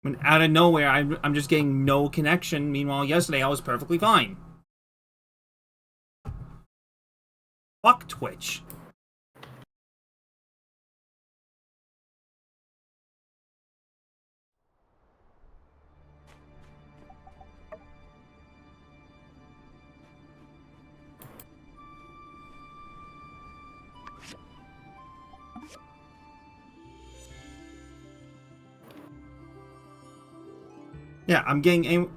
When out of nowhere, I'm just getting no connection. Meanwhile, yesterday I was perfectly fine. Fuck Twitch. Yeah, I'm getting a...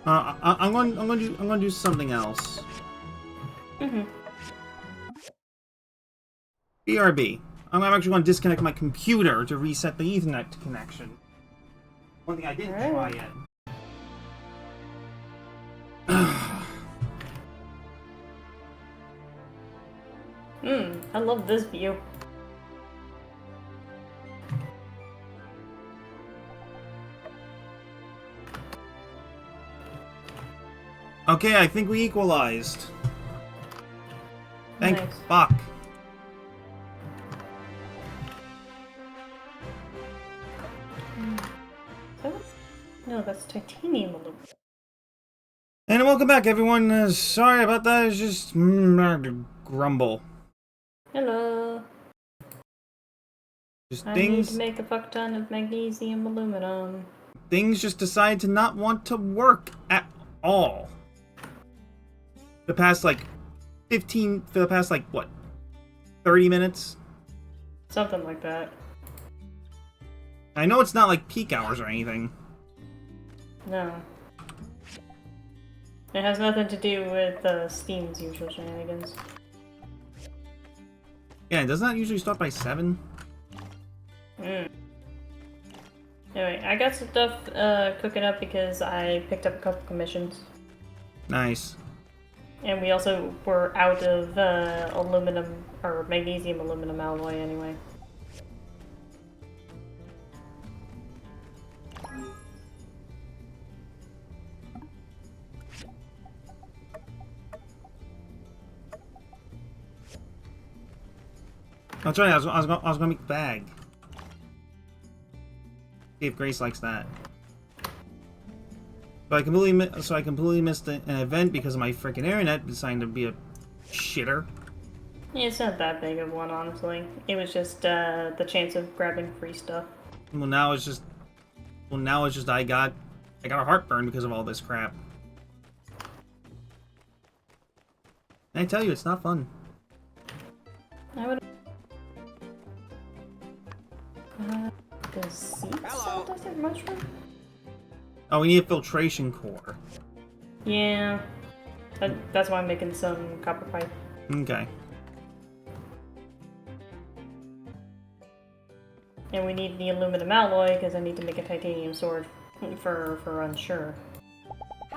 I'm going to do something else. BRB. I'm actually going to disconnect my computer to reset the Ethernet connection. One thing I didn't try yet. I love this view. Okay, I think we equalized. Thank Nice. fuck. No, that's titanium aluminum. And welcome back, everyone. Sorry about that. It's just grumble. Hello. Just I need things. to make a fuck ton of magnesium aluminum. Things just decide to not want to work at all. The past like 15. For the past like what? 30 minutes. Something like that. I know it's not like peak hours or anything. No. It has nothing to do with Steam's usual shenanigans. Yeah, doesn't that usually start by 7? Anyway, I got some stuff cooking up because I picked up a couple commissions. Nice. And we also were out of aluminum, or magnesium aluminum alloy anyway. That's right, I was gonna make the bag. See if Grace likes that. But I completely missed an event because of my freaking internet deciding to be a shitter. Yeah, it's not that big of one, honestly. It was just the chance of grabbing free stuff. Well, now it's just I got a heartburn because of all this crap. And I tell you, it's not fun. I would. The seed cell desert mushroom? Oh, we need a filtration core. Yeah. That's why I'm making some copper pipe. Okay. And we need the aluminum alloy because I need to make a titanium sword for unsure.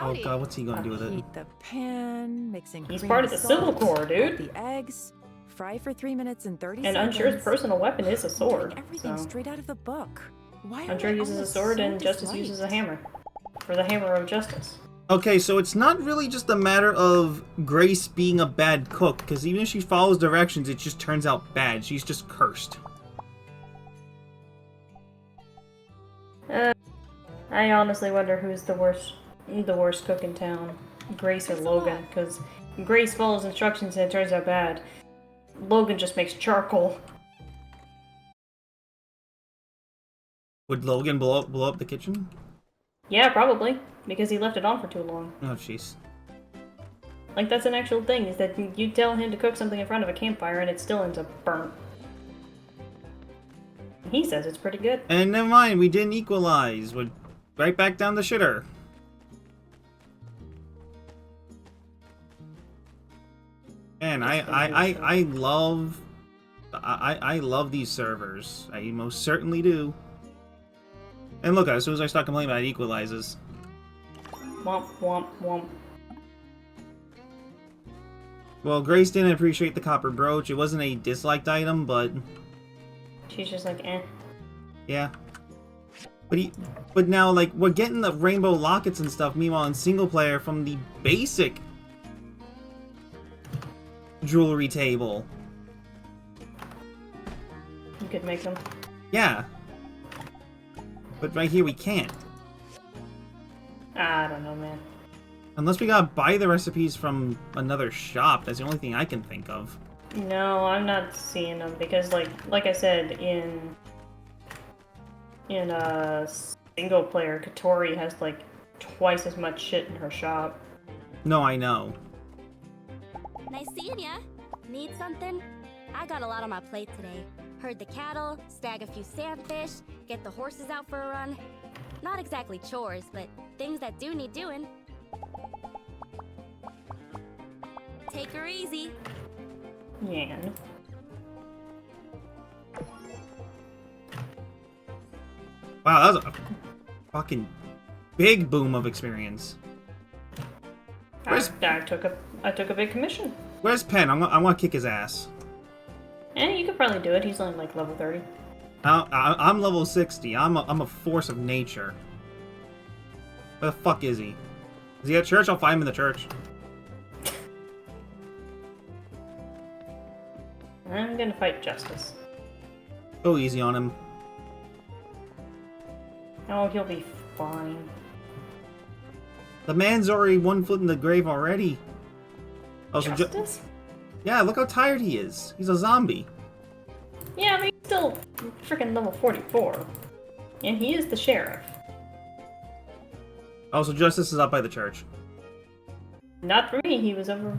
Oh god, what's he gonna do with it? Heat the pan, mixing. He's part of the civil corps, dude. The eggs, fry for 3 minutes and 30 And seconds. Unshure's personal weapon is a sword. Everything So. straight out of the book. Why are Unsure they uses a always sword so and Justice disliked? uses a hammer. For the hammer of justice. Okay, so it's not really just a matter of Grace being a bad cook, because even if she follows directions, it just turns out bad. She's just cursed. I honestly wonder who's the worst cook in town. Grace or Logan, because Grace follows instructions and it turns out bad. Logan just makes charcoal. Would Logan blow up the kitchen? Yeah, probably. Because he left it on for too long. Oh, jeez. Like, that's an actual thing, is that you tell him to cook something in front of a campfire and it still ends up burnt. He says it's pretty good. And never mind, we didn't equalize. right back down the shitter. Man, I love these servers. I most certainly do. And look, as soon as I start complaining about it, it equalizes. Womp, womp, womp. Well, Grace didn't appreciate the copper brooch. It wasn't a disliked item, but... She's just like, eh. Yeah. But now, like, we're getting the rainbow lockets and stuff, meanwhile in single player from the basic jewelry table. You could make them. Yeah. But right here we can't. I don't know, man. Unless we gotta buy the recipes from another shop. That's the only thing I can think of. No, I'm not seeing them because, like I said, in single player, Katori has like twice as much shit in her shop. No, I know. Nice seeing ya. Need something? I got a lot on my plate today. Herd the cattle, stag a few sandfish, get the horses out for a run. Not exactly chores, but things that do need doing. Take her easy. Yan. Wow, that was a fucking big boom of experience. I took a big commission. Where's Penn? I want to kick his ass. And you could probably do it. He's only like level 30. I'm level 60. I'm a force of nature. Where the fuck is he? Is he at church? I'll find him in the church. I'm gonna fight Justice. Go easy on him. Oh, he'll be fine. The man's already 1 foot in the grave already. Oh, so Justice? yeah, look how tired he is. He's a zombie. Yeah, but he's still freaking level 44. And he is the sheriff. Oh, so Justice is up by the church. Not for me, he was over...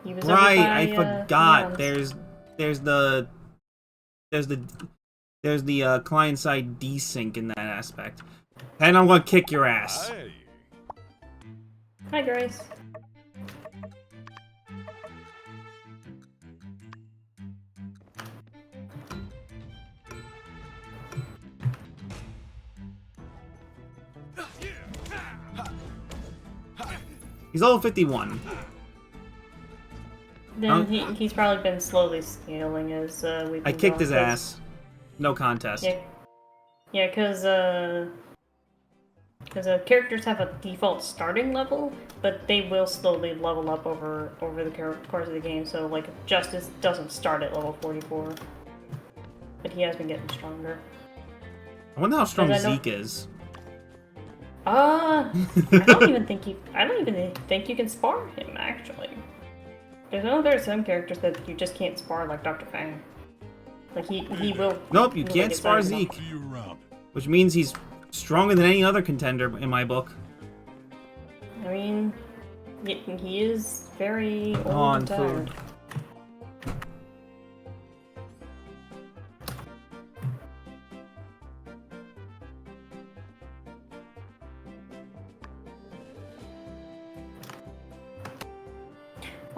He was Right, over by, I forgot. Leon's. There's the client-side desync in that aspect. And I'm gonna kick your ass. Hey. Hi, Grace. He's level 51. Then he's probably been slowly scaling as we've been I kicked his going, ass. No contest. Yeah, because characters have a default starting level, but they will slowly level up over the course of the game. So, like, Justice doesn't start at level 44, but he has been getting stronger. I wonder how strong Because I know- Zeke is. I don't even think you can spar him, actually. Because I know there are some characters that you just can't spar, like Dr. Fang. Like, he will... Nope, you he will can't get spar sized up. Zeke. See you around. Which means he's stronger than any other contender in my book. I mean, he is very old On and tired. food.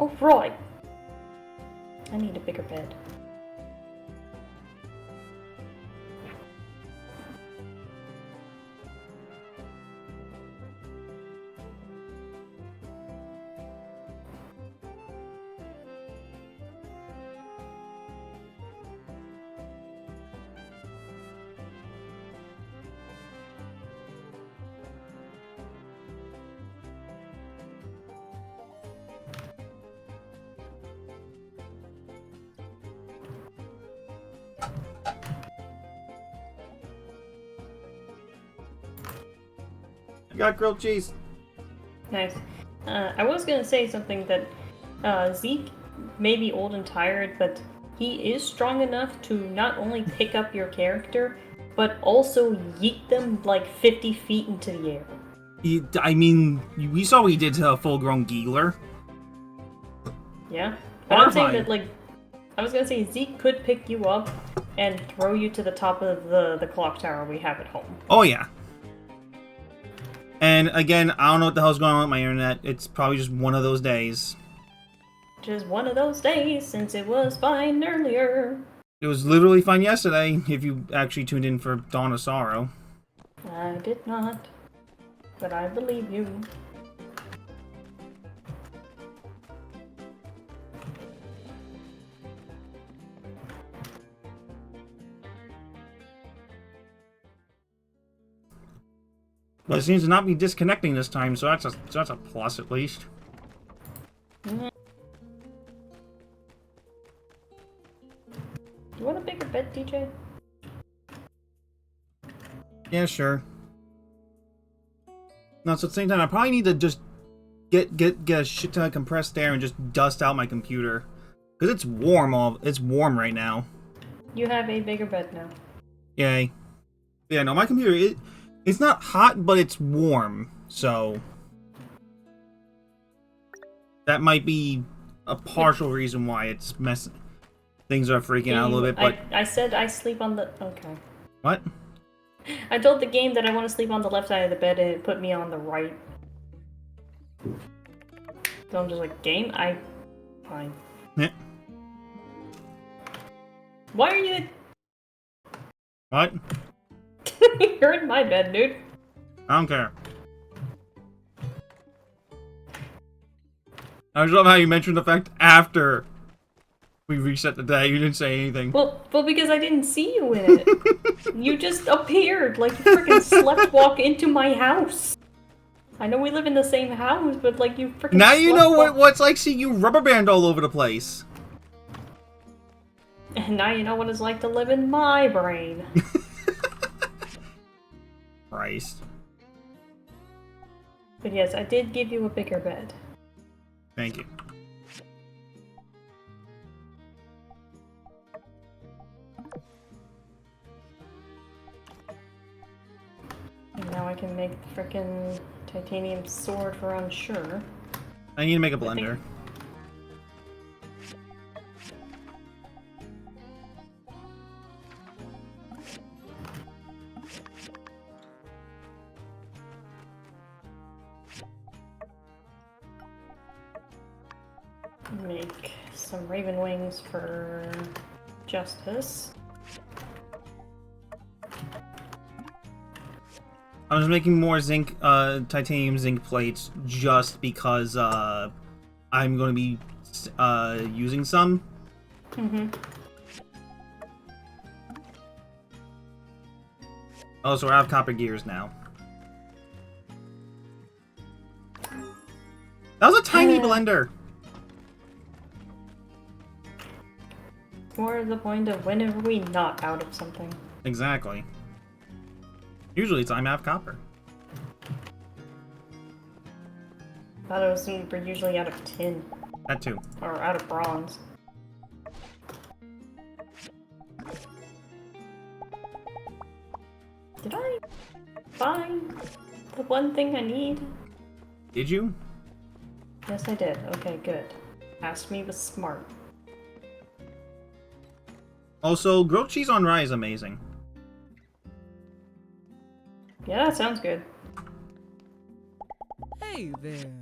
Oh, right. I need a bigger bed. I got grilled cheese. Nice. I was gonna say something that Zeke may be old and tired, but he is strong enough to not only pick up your character, but also yeet them like 50 feet into the air. I mean, we saw what he did to a full-grown Giegler. Yeah? But I'm saying Horrifying. that, like, I was gonna say Zeke could pick you up and throw you to the top of the clock tower we have at home. Oh, yeah. And again, I don't know what the hell's going on with my internet. It's probably just one of those days. Just one of those days since it was fine earlier. It was literally fine yesterday, if you actually tuned in for Dawn of Sorrow. I did not, but I believe you. But it seems to not be disconnecting this time, so that's a plus at least. You want a bigger bed, DJ? Yeah, sure. No, so at the same time, I probably need to just get a shit ton of compressed air and just dust out my computer. Because it's warm right now. You have a bigger bed now. Yay. Yeah, no, my computer, it's not hot, but it's warm, so... That might be a partial reason why it's messing... Things are freaking out a little bit, but... I said I sleep on the... Okay. What? I told the game that I want to sleep on the left side of the bed and it put me on the right. So I'm just like, game? Fine. Yeah. Why are you... What? You're in my bed, dude. I don't care. I just love how you mentioned the fact after we reset the day, you didn't say anything. Well, because I didn't see you in it. You just appeared like you freaking slept walk into my house. I know we live in the same house, but like you freaking. Now you know what's like seeing you rubber band all over the place. And now you know what it's like to live in my brain. Christ. But yes, I did give you a bigger bed. Thank you. And now I can make the frickin' titanium sword for unsure. I need to make a blender. Make some raven wings for justice. I was making more zinc, titanium zinc plates just because, I'm going to be, using some. Mm-hmm. Oh, so I have copper gears now. That was a tiny blender! More the point of when are we not out of something? Exactly. Usually it's I'm out of copper. Thought it was we're usually out of tin. That too. Or out of bronze. Did I find the one thing I need? Did you? Yes, I did. Okay, good. Asked me was smart. Also, grilled cheese on rye is amazing. Yeah, that sounds good. Hey there.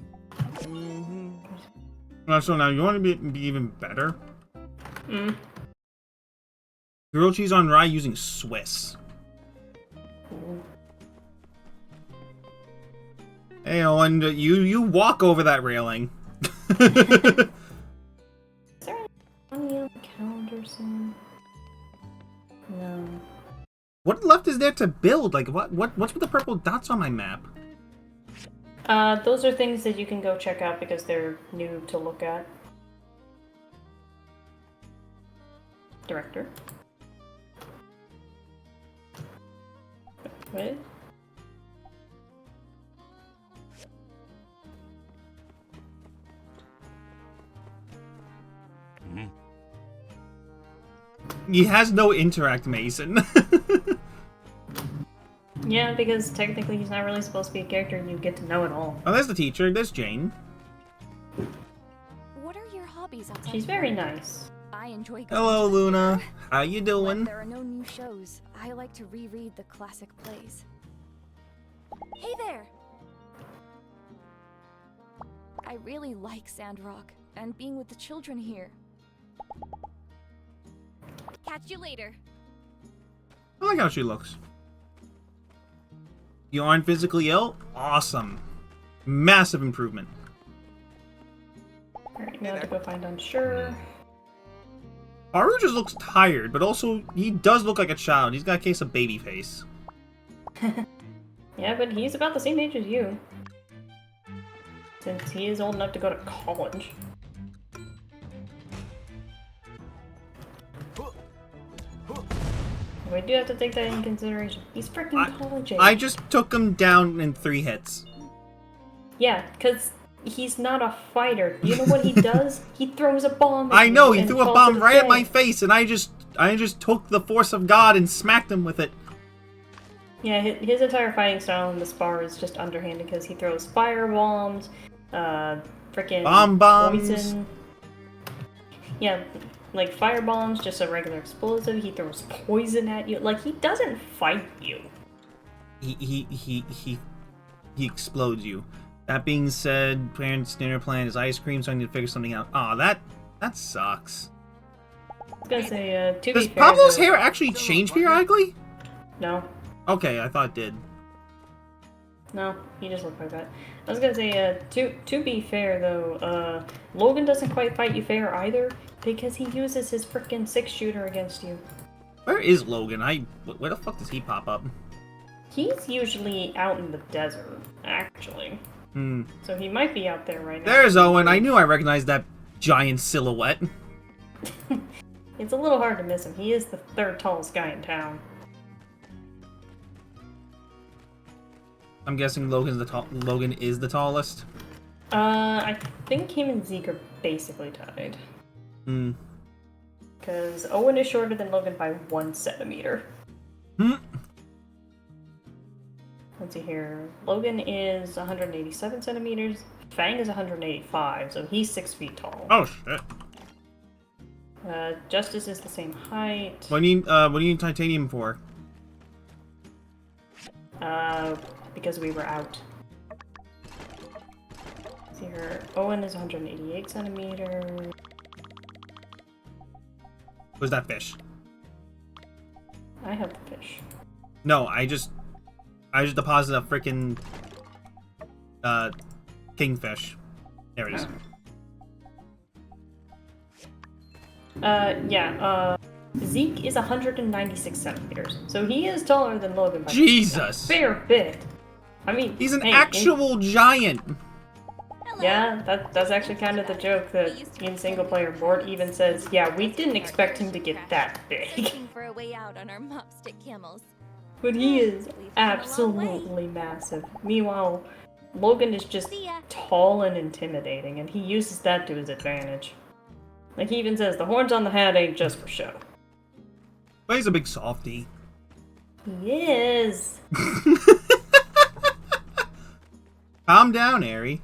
So now you want to be even better? Mm. Grilled cheese on rye using Swiss. Ooh. Hey, Owen, you walk over that railing. Is there any money on the calendar soon? No. What left is there to build? Like, what's with the purple dots on my map? Those are things that you can go check out because they're new to look at. Director. Wait. He has no interact, Mason. Yeah, because technically he's not really supposed to be a character you get to know at all. Oh, there's the teacher. There's Jane. What are your hobbies outside? She's of very work? nice. I enjoy. Hello, going to the Luna. theater. How you When doing? there are no new shows, I like to reread the classic plays. Hey there! I really like Sandrock and being with the children here. Catch you later. I like how she looks. You aren't physically ill? Awesome. Massive improvement. Alright, now to go find Unsure. Haru just looks tired, but also he does look like a child. He's got a case of baby face. Yeah, but he's about the same age as you. Since he is old enough to go to college. We do have to take that in consideration. He's freaking college age. I just took him down in 3 hits. Yeah, because he's not a fighter. You know what he does? He throws a bomb at I know, you he and threw a calls bomb it a right at day. my face, and I just took the force of God and smacked him with it. Yeah, his entire fighting style in the spar is just underhanded because he throws fire bombs, freaking Bombs. poison. Yeah, like fire bombs, just a regular explosive. He throws poison at you. Like, he doesn't fight you. He explodes you. That being said, parents' dinner plan is ice cream, so I need to figure something out. Aw, that sucks. I was gonna say, to Does be fair, Pablo's though- hair actually change periodically? No. Okay, I thought it did. No, he just looked like that. I was gonna say, to be fair though, Logan doesn't quite fight you fair either, because he uses his frickin' 6-shooter against you. Where is Logan? Where the fuck does he pop up? He's usually out in the desert, actually. So he might be out there right now. There's Owen. I knew I recognized that giant silhouette. It's a little hard to miss him. He is the 3rd tallest guy in town. I'm guessing Logan is the tallest. I think him and Zeke are basically tied. Hmm. Because Owen is shorter than Logan by 1 centimeter. Let's see here. Logan is 187 centimeters. Fang is 185, so he's 6 feet tall. Oh shit. Justice is the same height. What do you need titanium for? Because we were out. Let's see here. Owen is 188 centimeters. Where's that fish? I have the fish. No, I just deposited a freaking kingfish. There it is. Zeke is 196 centimeters, so he is taller than Logan by Jesus! a fair bit. I mean, He's an hey, actual giant. Yeah, that's actually kind of the joke that in single player Bort even says, yeah, we didn't expect him to get that big. Looking for a way out on our mopstick camels. But he is We've come a long way. absolutely massive. Meanwhile, Logan is just See ya. tall and intimidating, and he uses that to his advantage. Like, he even says, the horns on the hat ain't just for show. But he's a big softy. He is. Calm down, Ari.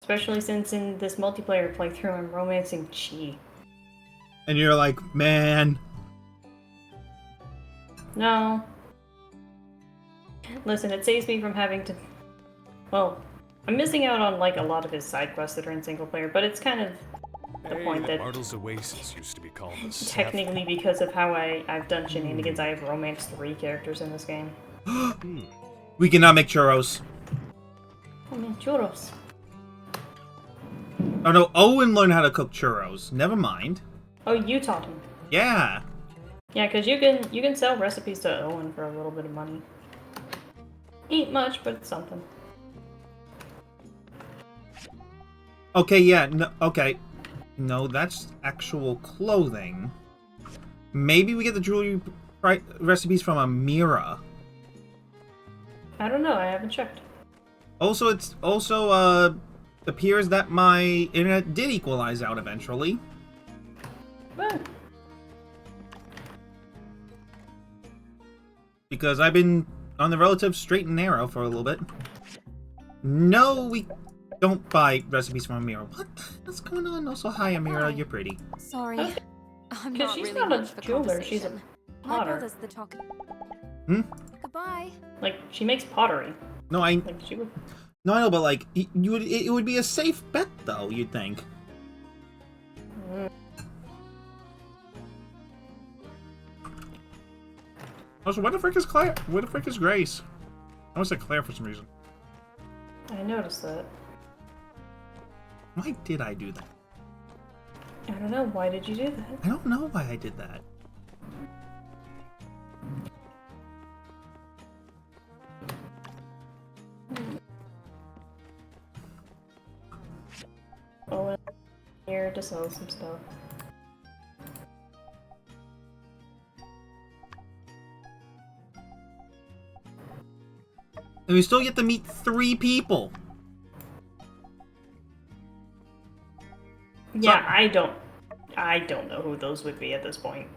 Especially since in this multiplayer playthrough, I'm romancing Chi. And you're like, man. No. Listen, it saves me from having to... Well, I'm missing out on, like, a lot of his side quests that are in single player, but it's kind of the point that Bartle's Oasis used to be called the technically because of how I've done shenanigans, I have romanced 3 characters in this game. We cannot make churros. Oh man, churros. Oh no, Owen learned how to cook churros. Never mind. Oh, you taught him. Yeah. Yeah, because you can sell recipes to Owen for a little bit of money. Ain't much, but it's something. Okay, yeah, no, okay. No, that's actual clothing. Maybe we get the jewelry recipes from Amira. I don't know, I haven't checked. Also, it's also, appears that my internet did equalize out eventually. But Because I've been on the relative straight and narrow for a little bit. No, we don't buy recipes from Amira. What's going on? Also, hi Amira, you're pretty. Sorry. Okay. I'm Because not she's really not a much for jeweler, she's a conversation. My potter. brother's the talk. Hmm? Goodbye. Goodbye. Like, she makes pottery. No, I Like, she would... know, but like you would, it would be a safe bet though. You'd think. Mm. Also, what the frick is Claire? What the frick is Grace? I almost said Claire for some reason. I noticed that. Why did I do that? I don't know. Why did you do that? I don't know why I did that. Oh, here to sell some stuff. And we still get to meet 3 people. Yeah, I don't know who those would be at this point.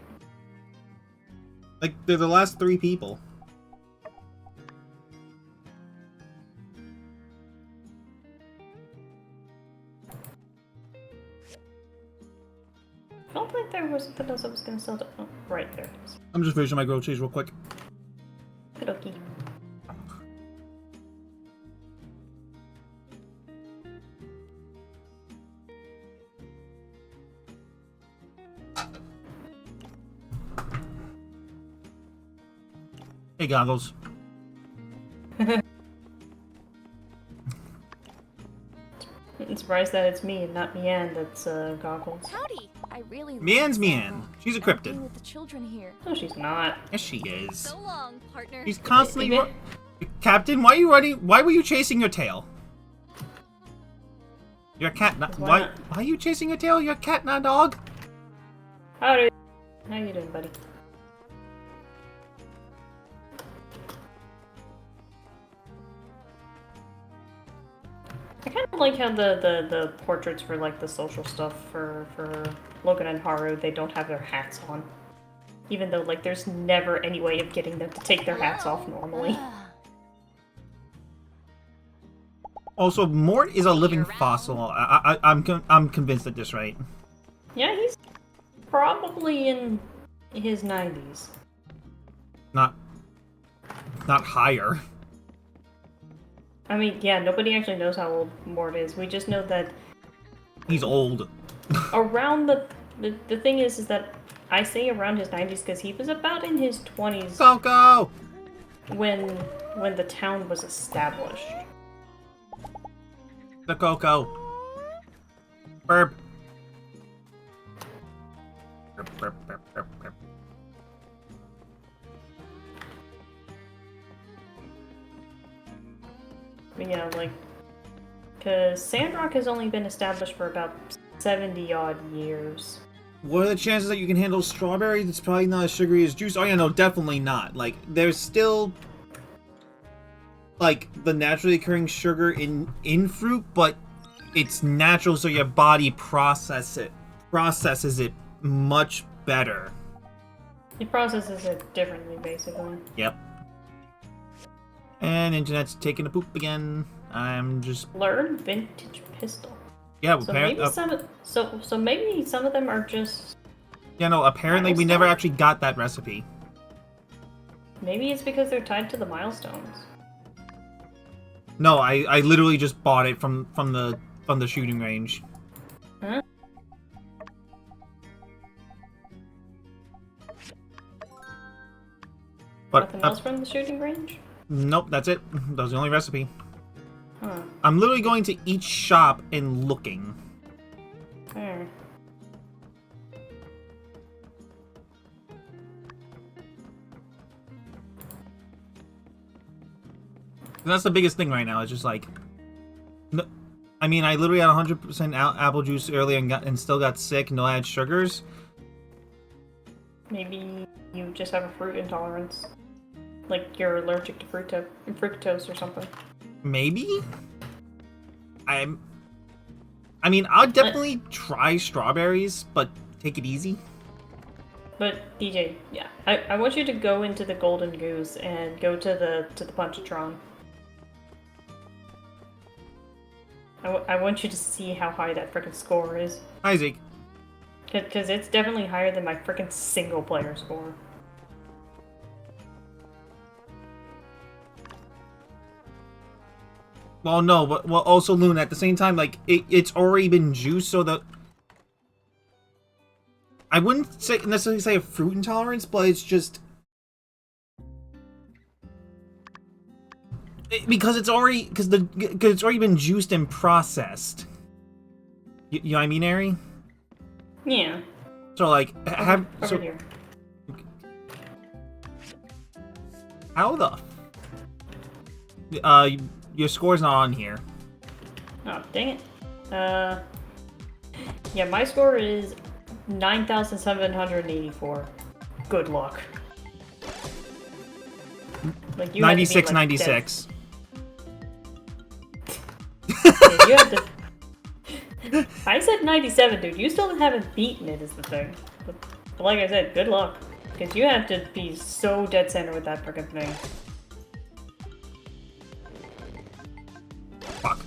Like, they're the last 3 people. I felt like there was something else I was gonna sell to. Oh, right there. I'm just finishing my grilled cheese real quick. Okie. Hey, Goggles. I'm surprised that it's me and not Mian that's Goggles. Howdy. I really love Mian's Mian. Sandrock She's a and cryptid. being with the children here. No, she's not. Yes, she is. So long, partner. She's constantly. Admit- Captain, why are you running? Why were you chasing your tail? You're a cat, not. Why Why? not? Why are you chasing your tail? You're a cat, not a dog. Howdy. How you doing, buddy? I kind of like how the portraits for like the social stuff for Logan and Haru, they don't have their hats on. Even though like there's never any way of getting them to take their hats off normally. Also, Mort is a living fossil. I'm convinced at this rate. Yeah, he's probably in his 90s. Not higher. I mean, yeah, nobody actually knows how old Mort is. We just know that He's old. around the thing is that I say around his 90s because he was about in his 20s Coco. when the town was established. The Coco. Burp. Burp, burp, burp, burp, burp. But yeah, like, because Sandrock has only been established for about 70 odd years. What are the chances that you can handle strawberries? It's probably not as sugary as juice. Oh yeah, no, definitely not. Like, there's still like the naturally occurring sugar in fruit, but it's natural, so your body processes it much better. He processes it differently, basically. Yep. And internet's taking a poop again. I'm just Learn vintage pistol. yeah. So maybe so maybe some of them are just. Yeah, no. Apparently, we never Milestone? actually got that recipe. Maybe it's because they're tied to the milestones. No, I literally just bought it from the shooting range. Huh? But Nothing else from the shooting range? nope, that's it. That was the only recipe. Huh. I'm literally going to each shop and looking. Hmm. And that's the biggest thing right now. It's just like, no, I mean, I literally had 100% apple juice earlier and still got sick. No added sugars. Maybe you just have a fruit intolerance. Like you're allergic to fructose or something. Maybe. I mean, I'll definitely try strawberries, but take it easy. But DJ, yeah, I want you to go into the Golden Goose and go to the Punchatron. I want you to see how high that frickin' score is. Isaac. Because it's definitely higher than my frickin' single player score. Well, no, but well, also Luna. At the same time, like it's already been juiced, so the I wouldn't say necessarily say a fruit intolerance, but it's just because it's already because it's already been juiced and processed. You know what I mean, Ari? Yeah. So like have Over here. How the your score's not on here. Oh, dang it. Yeah, my score is 9,784. Good luck. Like you 96, like 96. Yeah, you have to. I said 97, dude. You still haven't beaten it, is the thing. But like I said, good luck. Because you have to be so dead center with that frickin' thing. Fuck.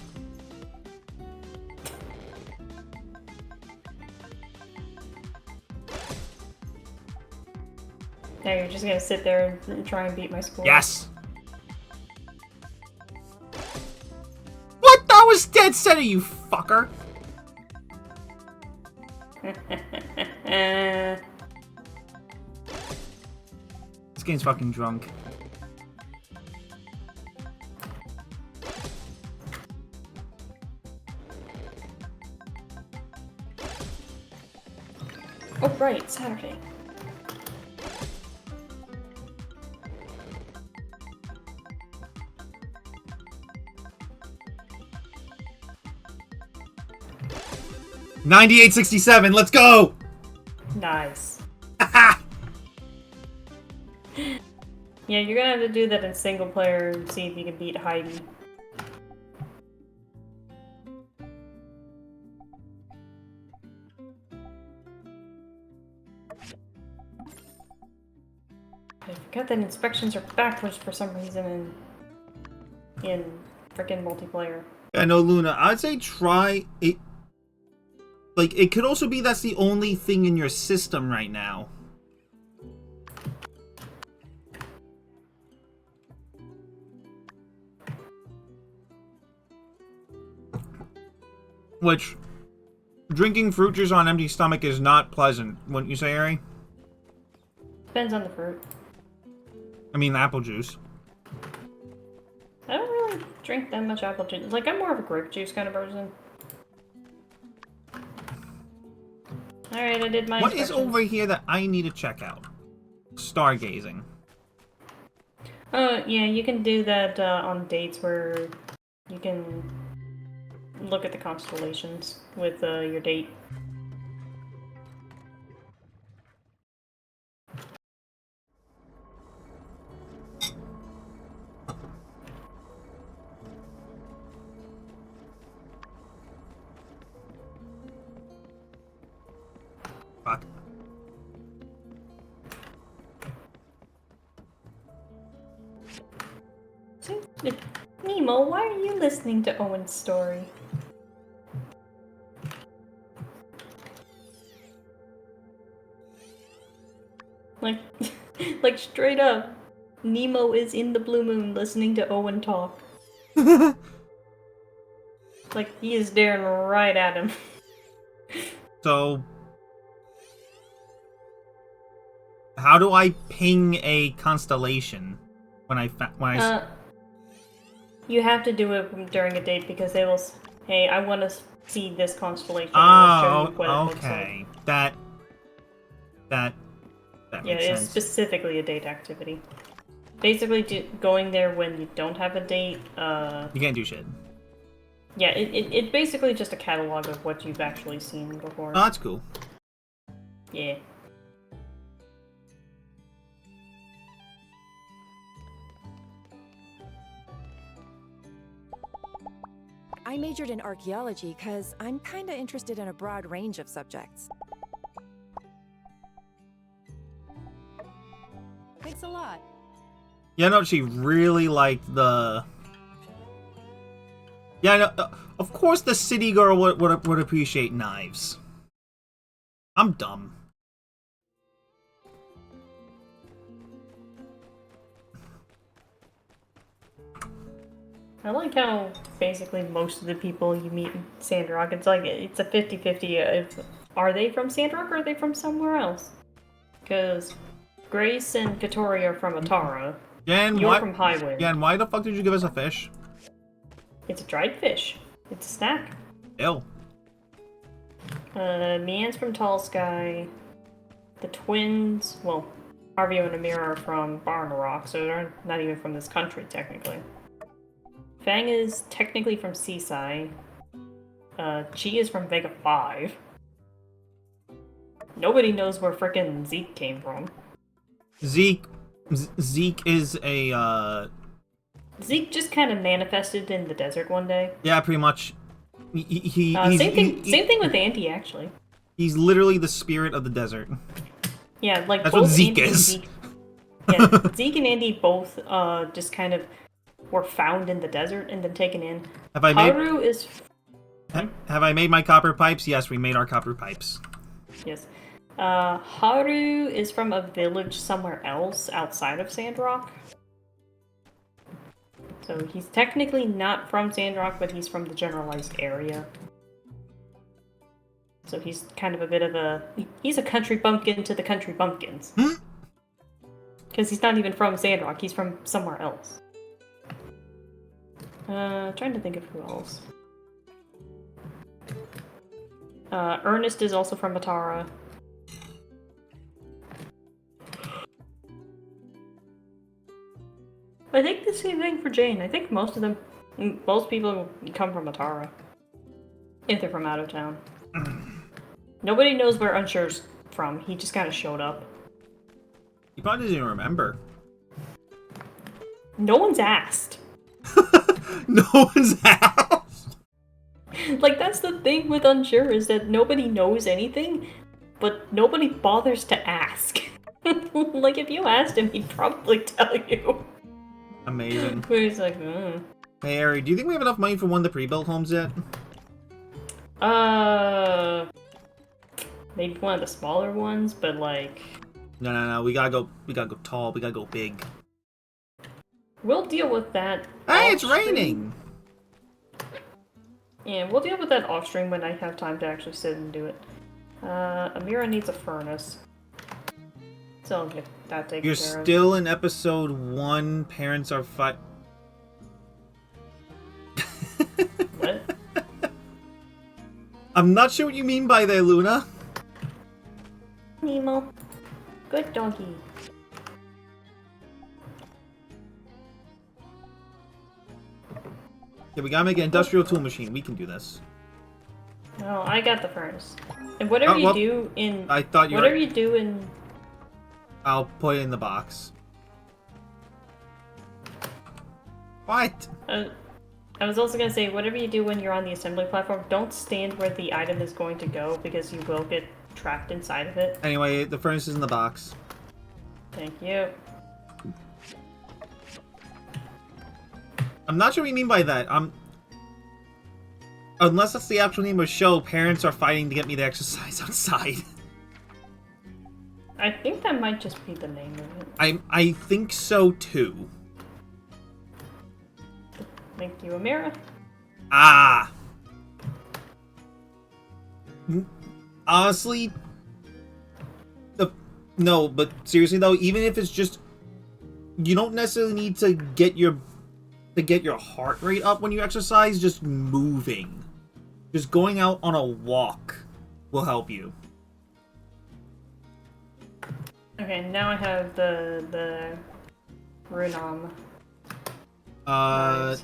Now you're just gonna sit there and try and beat my score. Yes. What? That was dead center, you fucker. This game's fucking drunk. Oh, right, Saturday. $98.67. Let's go. Nice. Yeah, you're gonna have to do that in single player and see if you can beat Heidi. I forgot that inspections are backwards for some reason in frickin' multiplayer. I know, Luna. I'd say try it. Like, it could also be that's the only thing in your system right now. Which, drinking fruit juice on an empty stomach is not pleasant, wouldn't you say, Ari? Depends on the fruit. I mean, apple juice. I don't really drink that much apple juice. Like, I'm more of a grape juice kind of person. Alright, I did my What is inspections. over here that I need to check out? Stargazing. Yeah, you can do that on dates where you can look at the constellations with your date. Fuck. Nemo, why are you listening to Owen's story? Like, like straight up, Nemo is in the blue moon listening to Owen talk. Like, he is staring right at him. So, how do I ping a constellation when I You have to do it during a date because they will. Hey, I want to see this constellation. Oh, what it looks like. okay. That Yeah, makes it's sense. specifically a date activity. Basically, going there when you don't have a date. You can't do shit. Yeah, it's basically just a catalog of what you've actually seen before. Oh, that's cool. Yeah. I majored in archaeology because I'm kinda interested in a broad range of subjects. Thanks a lot. Yeah, no, she really liked the. Yeah, no, of course the city girl would appreciate knives. I'm dumb. I like how basically most of the people you meet in Sandrock, it's like it's a 50-50 if are they from Sandrock or are they from somewhere else? Because Grace and Katori are from Atara. Jan, You're from Highwind. Jan, why the fuck did you give us a fish? It's a dried fish. It's a snack. Ew. Mian's from Tall Sky. The twins, well, Arvio and Amira are from Barn Rock, so they're not even from this country, technically. Fang is technically from Seaside. Chi is from Vega 5. Nobody knows where frickin' Zeke came from. Zeke is a, Zeke just kind of manifested in the desert one day. Yeah, pretty much. Same thing with Andy, actually. He's literally the spirit of the desert. Yeah, like That's both what Zeke Andy is. And Zeke, yeah, Zeke and Andy both just kind of were found in the desert and then taken in. Have I made my copper pipes? Yes, we made our copper pipes. Yes. Haru is from a village somewhere else outside of Sandrock. So he's technically not from Sandrock, but he's from the generalized area. So he's kind of a bit of a... He's a country bumpkin to the country bumpkins. Because he's not even from Sandrock, he's from somewhere else. Trying to think of who else. Ernest is also from Atara. I think the same thing for Jane. I think most people come from Atara. If they're from out of town. Nobody knows where Unsure's from. He just kind of showed up. He probably doesn't even remember. No one's asked. No one's asked. Like, that's the thing with Unsure, is that nobody knows anything, but nobody bothers to ask. Like, if you asked him, he'd probably tell you. Amazing. But he's like, Hey, Ari, do you think we have enough money for one of the pre-built homes yet? Maybe one of the smaller ones, but like... No, we gotta go tall, we gotta go big. We'll deal with that. Hey, it's raining! Yeah, we'll deal with that off stream when I have time to actually sit and do it. Amira needs a furnace. So I'll get that taken You're care of. still in episode 1, parents are What? I'm not sure what you mean by that, Luna. Nemo. Good doggy. Yeah, we gotta make an industrial tool machine. We can do this. Oh, I got the furnace. And whatever you do in... I thought you Whatever you do in... I'll put it in the box. What? I was also gonna say, whatever you do when you're on the assembly platform, don't stand where the item is going to go, because you will get trapped inside of it. Anyway, the furnace is in the box. Thank you. I'm not sure what you mean by that. Unless that's the actual name of the show, parents are fighting to get me to exercise outside. I think that might just be the name of it. I think so too. Thank you, Amira. Ah. Honestly, no, but seriously though, even if it's just, you don't necessarily need to get your heart rate up when you exercise. Just moving, just going out on a walk will help you. Okay, now I have the Runam. Nice.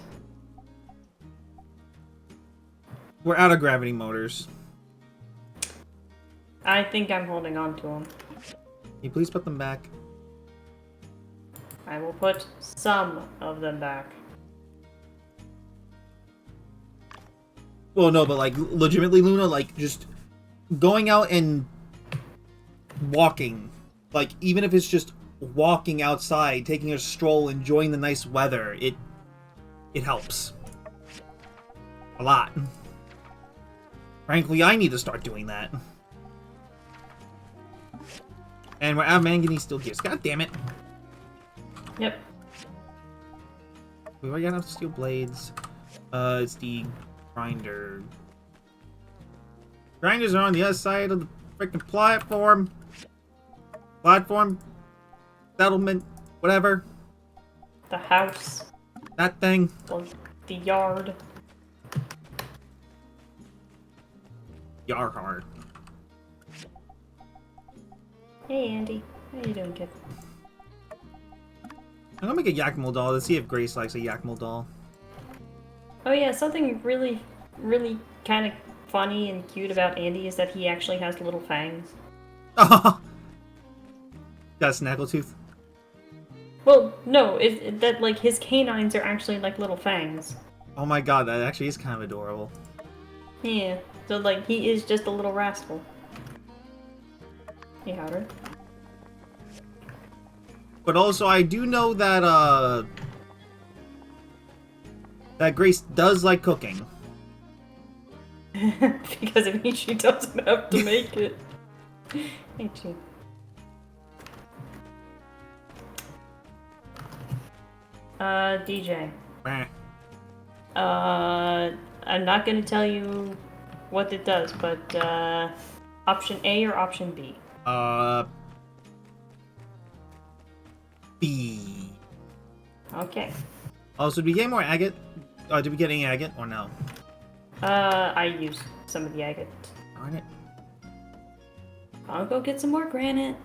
We're out of gravity motors. I think I'm holding on to them. Can you please put them back? I will put some of them back. Well, no, but like legitimately, Luna, like just going out and walking, like even if it's just walking outside, taking a stroll, enjoying the nice weather, it helps a lot. Frankly, I need to start doing that. And we're out of manganese steel gears. God damn it. Yep. We already got enough steel blades. It's the grinder. Grinders are on the other side of the freaking platform. Platform. Settlement. Whatever. The house. That thing. The yard. Yar hard. Hey, Andy. How you doing, kid? I'm gonna make a Yakimo doll. Let's see if Grace likes a Yakimo doll. Oh yeah, something really, really kind of funny and cute about Andy is that he actually has little fangs. Got a snaggletooth. Well, no, that like his canines are actually like little fangs. Oh my god, that actually is kind of adorable. Yeah, so like he is just a little rascal. Hey, Howard. But also, I do know that that Grace does like cooking. Because it means she doesn't have to make it. Ain't she? DJ. Meh. I'm not gonna tell you what it does, but option A or option B? B. Okay. Oh, so did we get more agate? Did we get any agate or no? I used some of the agate. Darn it. I'll go get some more granite.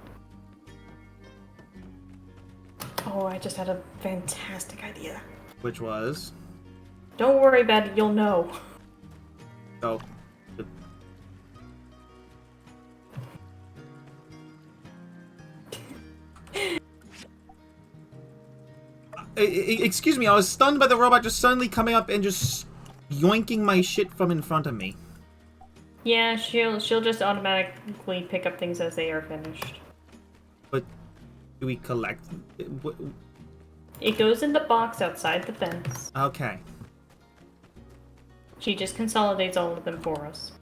Oh, I just had a fantastic idea. Which was? Don't worry about it, you'll know. Oh. Excuse me, I was stunned by the robot just suddenly coming up and just yoinking my shit from in front of me. Yeah, she'll just automatically pick up things as they are finished. But do we collect? It goes in the box outside the fence. Okay. She just consolidates all of them for us.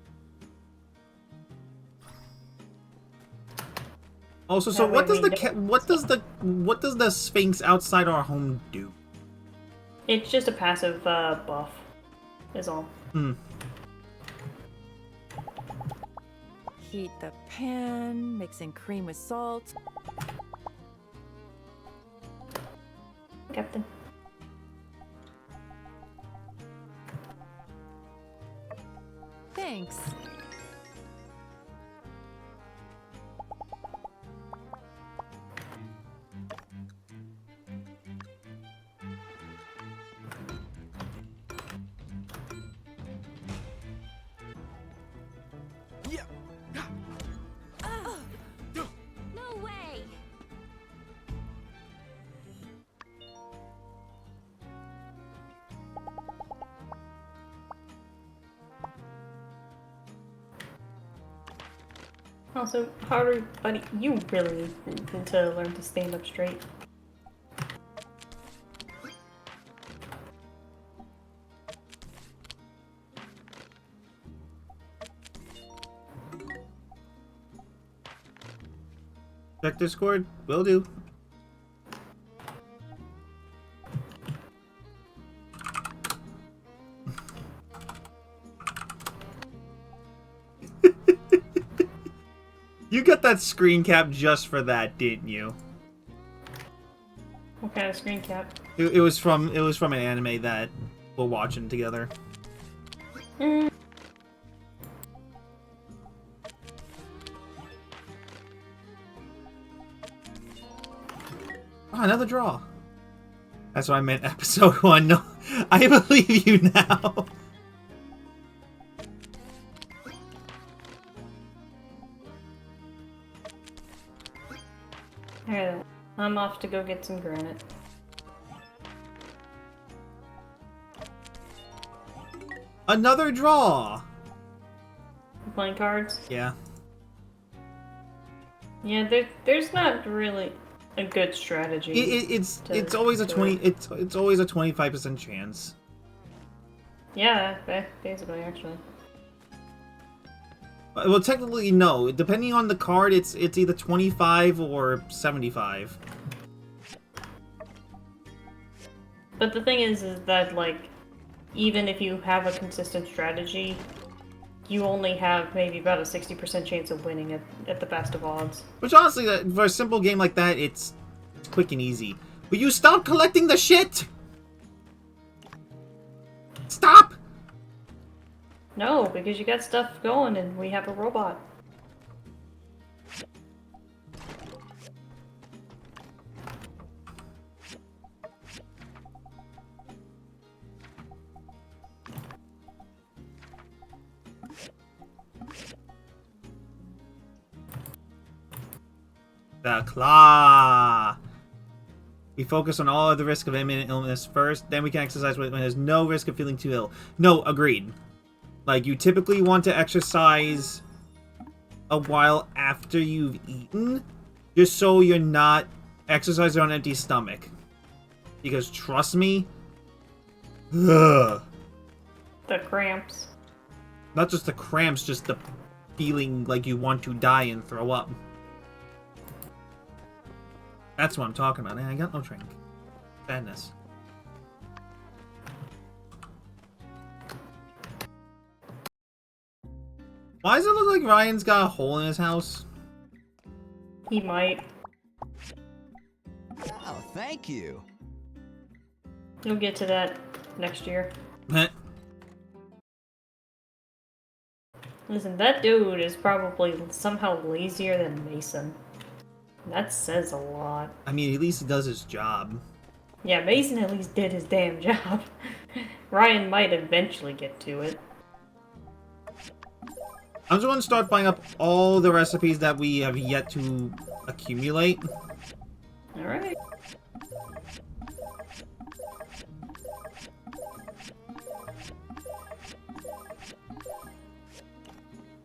Also, so That what way does what does the Sphinx outside our home do? It's just a passive buff, is all. Hmm. Heat the pan, mixing cream with salt. Captain. Thanks. No way! Also, Haru, buddy, you really need to learn to stand up straight. Check Discord. Will do. You got that screen cap just for that, didn't you? What kind of screen cap? It was from an anime that we're watching together. Mm. Oh, another draw. That's what I meant, episode 1. No, I believe you now. Alright, I'm off to go get some granite. Another draw. Playing cards? Yeah. Yeah, there's not really a good strategy. It's always a 20. It's always a 25% chance. Yeah, basically, actually. Well, technically, no. Depending on the card, it's either 25 or 75. But the thing is that, like, even if you have a consistent strategy, you only have maybe about a 60% chance of winning at the best of odds. Which honestly, for a simple game like that, it's quick and easy. Will you stop collecting the shit? Stop! No, because you got stuff going and we have a robot. The claw. We focus on all of the risk of imminent illness first, then we can exercise when there's no risk of feeling too ill. No, agreed. Like, you typically want to exercise a while after you've eaten, just so you're not exercising on an empty stomach. Because trust me, ugh. The cramps. Not just the cramps, just the feeling like you want to die and throw up. That's what I'm talking about. I got no drink. Sadness. Why does it look like Ryan's got a hole in his house? He might. Oh, thank you. You'll get to that next year. Listen, that dude is probably somehow lazier than Mason. That says a lot. I mean, at least he does his job. Yeah, Mason at least did his damn job. Ryan might eventually get to it. I'm just going to start buying up all the recipes that we have yet to accumulate. Alright.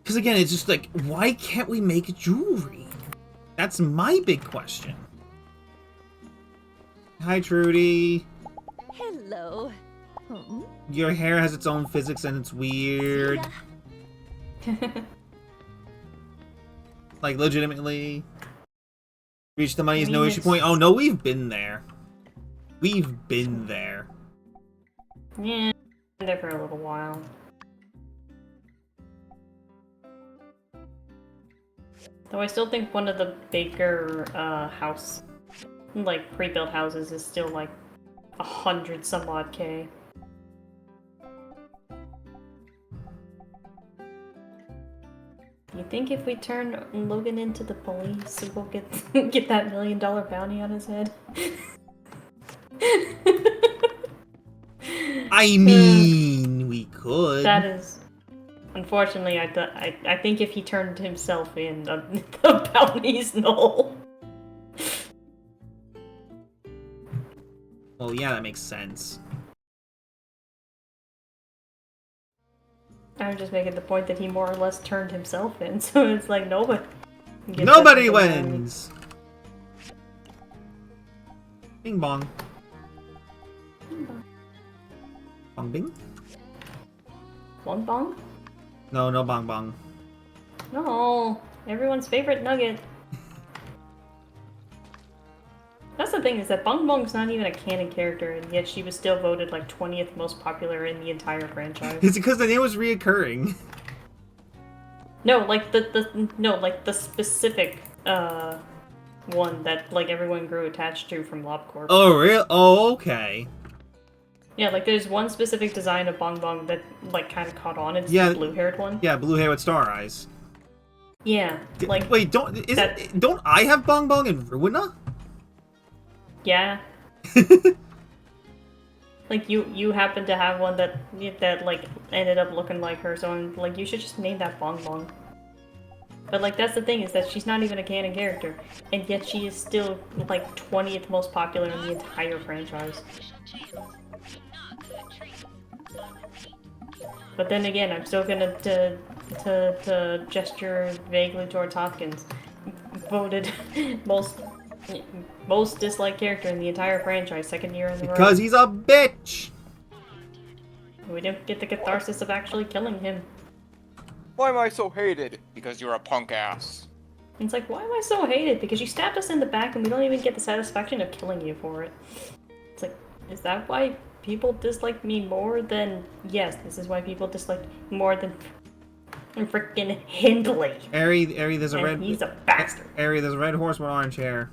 Because again, it's just like, why can't we make jewelry? That's my big question. Hi, Trudy. Hello. Your hair has its own physics and it's weird. Like, legitimately. Reach the money is no issue point. Oh, no, we've been there. We've been there. Yeah, been there for a little while. Though I still think one of the bigger house, like pre-built houses, is still like 100 some odd K. You think if we turn Logan into the police, we'll get get that $1 million bounty on his head? I mean, we could. That is, unfortunately, I think if he turned himself in, the bounty's null. Well, yeah, that makes sense. I'm just making the point that he more or less turned himself in, so it's like nobody. Nobody wins. Bing bong. Bong bing? Bong bong? No, no bong bong. No, everyone's favorite nugget. That's the thing, is that Bong Bong's not even a canon character, and yet she was still voted like 20th most popular in the entire franchise. It's because the name was reoccurring. No, like the specific one that like everyone grew attached to from LobCorp. Oh, real? Oh, okay. Yeah, like there's one specific design of Bong Bong that like kind of caught on. It's Yeah, the blue-haired one. Yeah, blue hair with star eyes. Yeah, like Wait, don't I have Bong Bong and Ruina? yeah. Like you happen to have one that like ended up looking like her, so I'm like, you should just name that Bong Bong. But like that's the thing, is that she's not even a canon character, and yet she is still like 20th most popular in the entire franchise. But then again, I'm still gonna to gesture vaguely towards Hopkins. Voted most disliked character in the entire franchise, second year in the row. Because he's a bitch! We didn't get the catharsis of actually killing him. Why am I so hated? Because you're a punk ass. And it's like, why am I so hated? Because you stabbed us in the back and we don't even get the satisfaction of killing you for it. It's like, Is that why people dislike me more than... Yes, this is why people dislike me more than freaking Hindley. Ari, there's a And red... he's a bastard. Ari, there's a red horse with orange hair.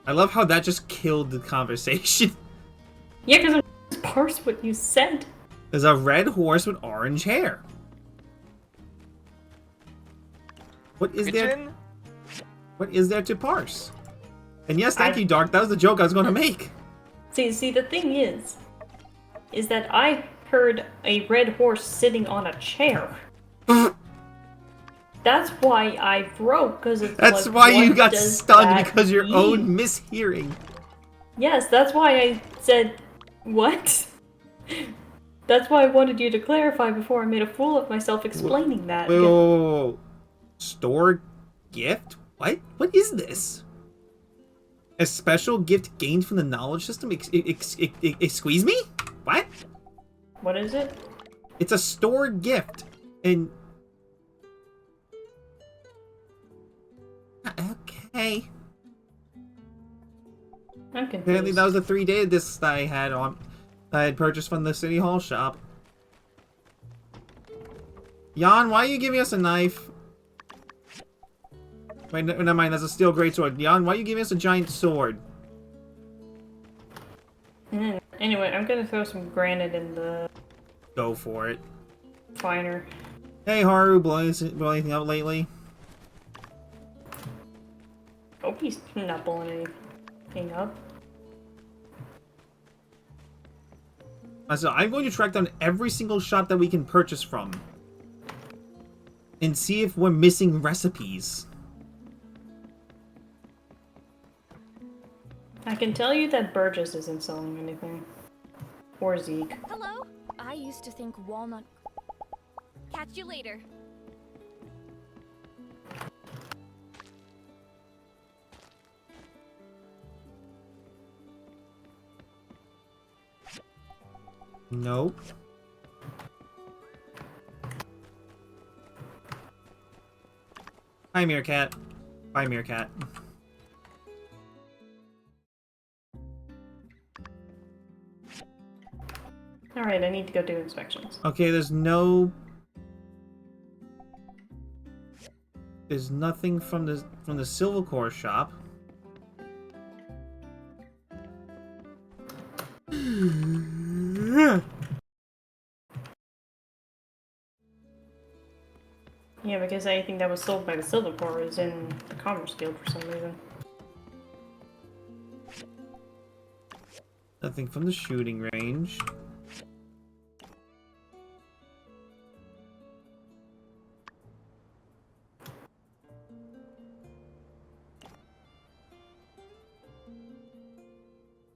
I love how that just killed the conversation. Yeah, because I just parsed what you said. There's a red horse with orange hair. What is there? Kitchen? What is there to parse? And yes, thank you, Dark. That was the joke I was going to make. See, the thing is that I heard a red horse sitting on a chair. That's why I broke, because it's That's like, why you what got does stunned, that because your mean? own mishearing. Yes, that's why I said, what? That's why I wanted you to clarify before I made a fool of myself explaining that. Whoa. Store gift? What? What is this? A special gift gained from the knowledge system? Squeeze me? What? What is it? It's a stored gift. And... okay. I'm confused. Apparently that was the 3-day disc I had purchased from the City Hall shop. Jan, why are you giving us a knife? Wait, never mind, that's a steel greatsword. Jan, why are you giving us a giant sword? Anyway, I'm gonna throw some granite in the Go for it. finer. Hey Haru, blow anything up lately? Hope he's not blowing anything up. So I'm going to track down every single shop that we can purchase from. And see if we're missing recipes. I can tell you that Burgess isn't selling anything. Or Zeke. Hello? I used to think walnut... Catch you later. Nope. Hi, Meerkat. Bye, Meerkat. Alright, I need to go do inspections. Okay, there's no... There's nothing from the Silver Core shop. Yeah, because anything that was sold by the Silver Core is in the Commerce Guild for some reason. Nothing from the shooting range.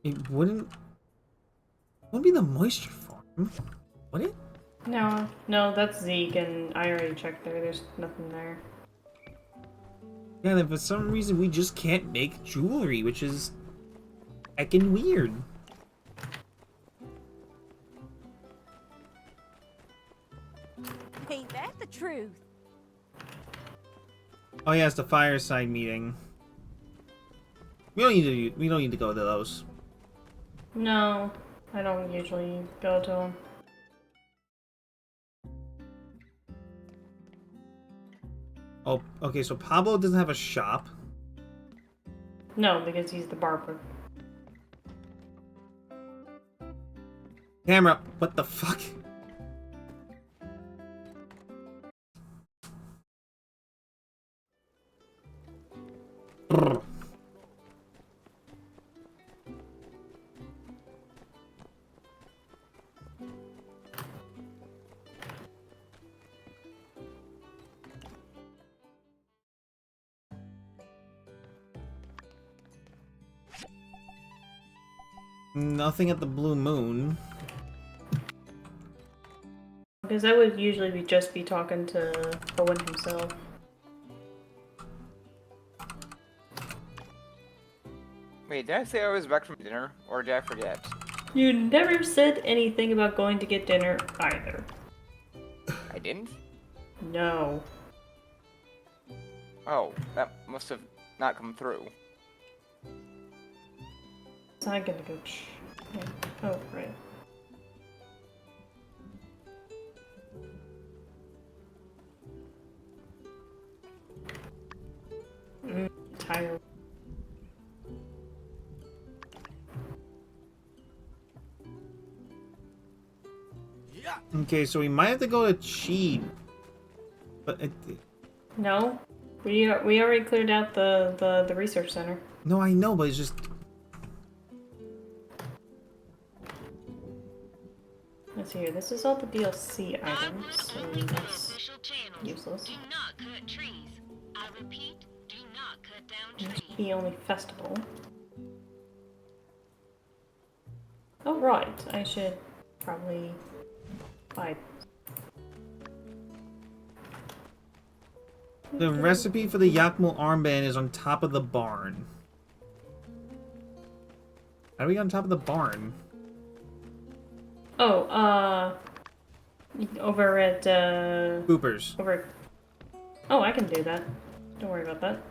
It wouldn't be the moisture farm, would it? No, that's Zeke, and I already checked there. There's nothing there. Yeah, then for some reason we just can't make jewelry, which is heckin' weird. Ain't that the truth? Oh yeah, it's the fireside meeting. We don't need to go to those. No, I don't usually go to them. Oh, okay, so Pablo doesn't have a shop. No, because he's the barber. Camera, what the fuck? Brr. Nothing at the Blue Moon. Because I would usually just be talking to Owen himself. Wait, did I say I was back from dinner? Or did I forget? You never said anything about going to get dinner either. I didn't? No. Oh, that must have not come through. So I'm gonna go. Yeah. Oh, right. Tired. Okay, so we might have to go to cheat. But No, we already cleared out the research center. no, I know, but it's just Let's see here. This is all the DLC items, so that's useless. Do not cut trees. I repeat, do not cut down It's trees. the only festival. Oh right, I should probably buy. the recipe for the Yakmo armband is on top of the barn. How do we get on top of the barn? Oh, over at Boopers. over. Oh, I can do that. Don't worry about that.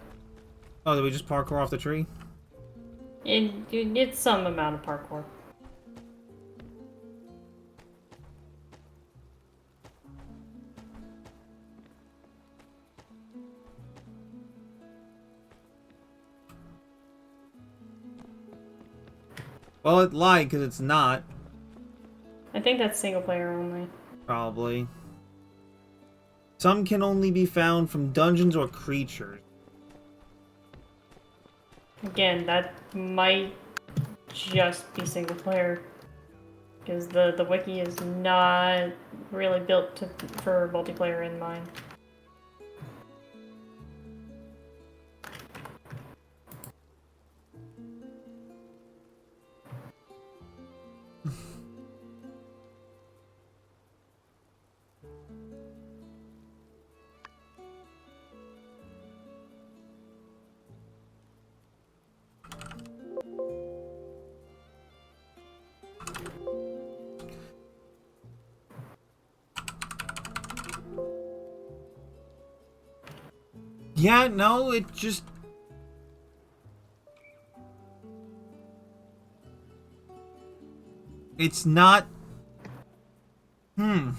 Oh, did we just parkour off the tree? It's some amount of parkour. Well, it lied because it's not. I think that's single player only. Probably. Some can only be found from dungeons or creatures. Again, that might just be single player. Because the wiki is not really built for multiplayer in mind. Yeah, no, it just... It's not... Because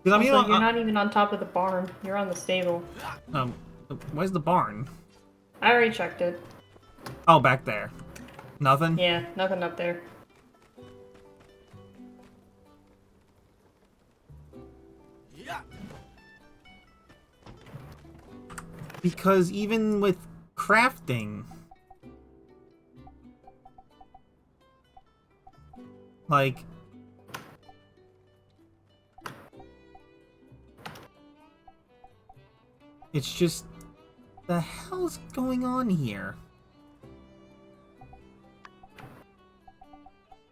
I mean, Also, you're not even on top of the barn. You're on the stable. where's the barn? I already checked it. Oh, back there. Nothing? Yeah, nothing up there. Because even with crafting... Like... It's just... The hell's going on here?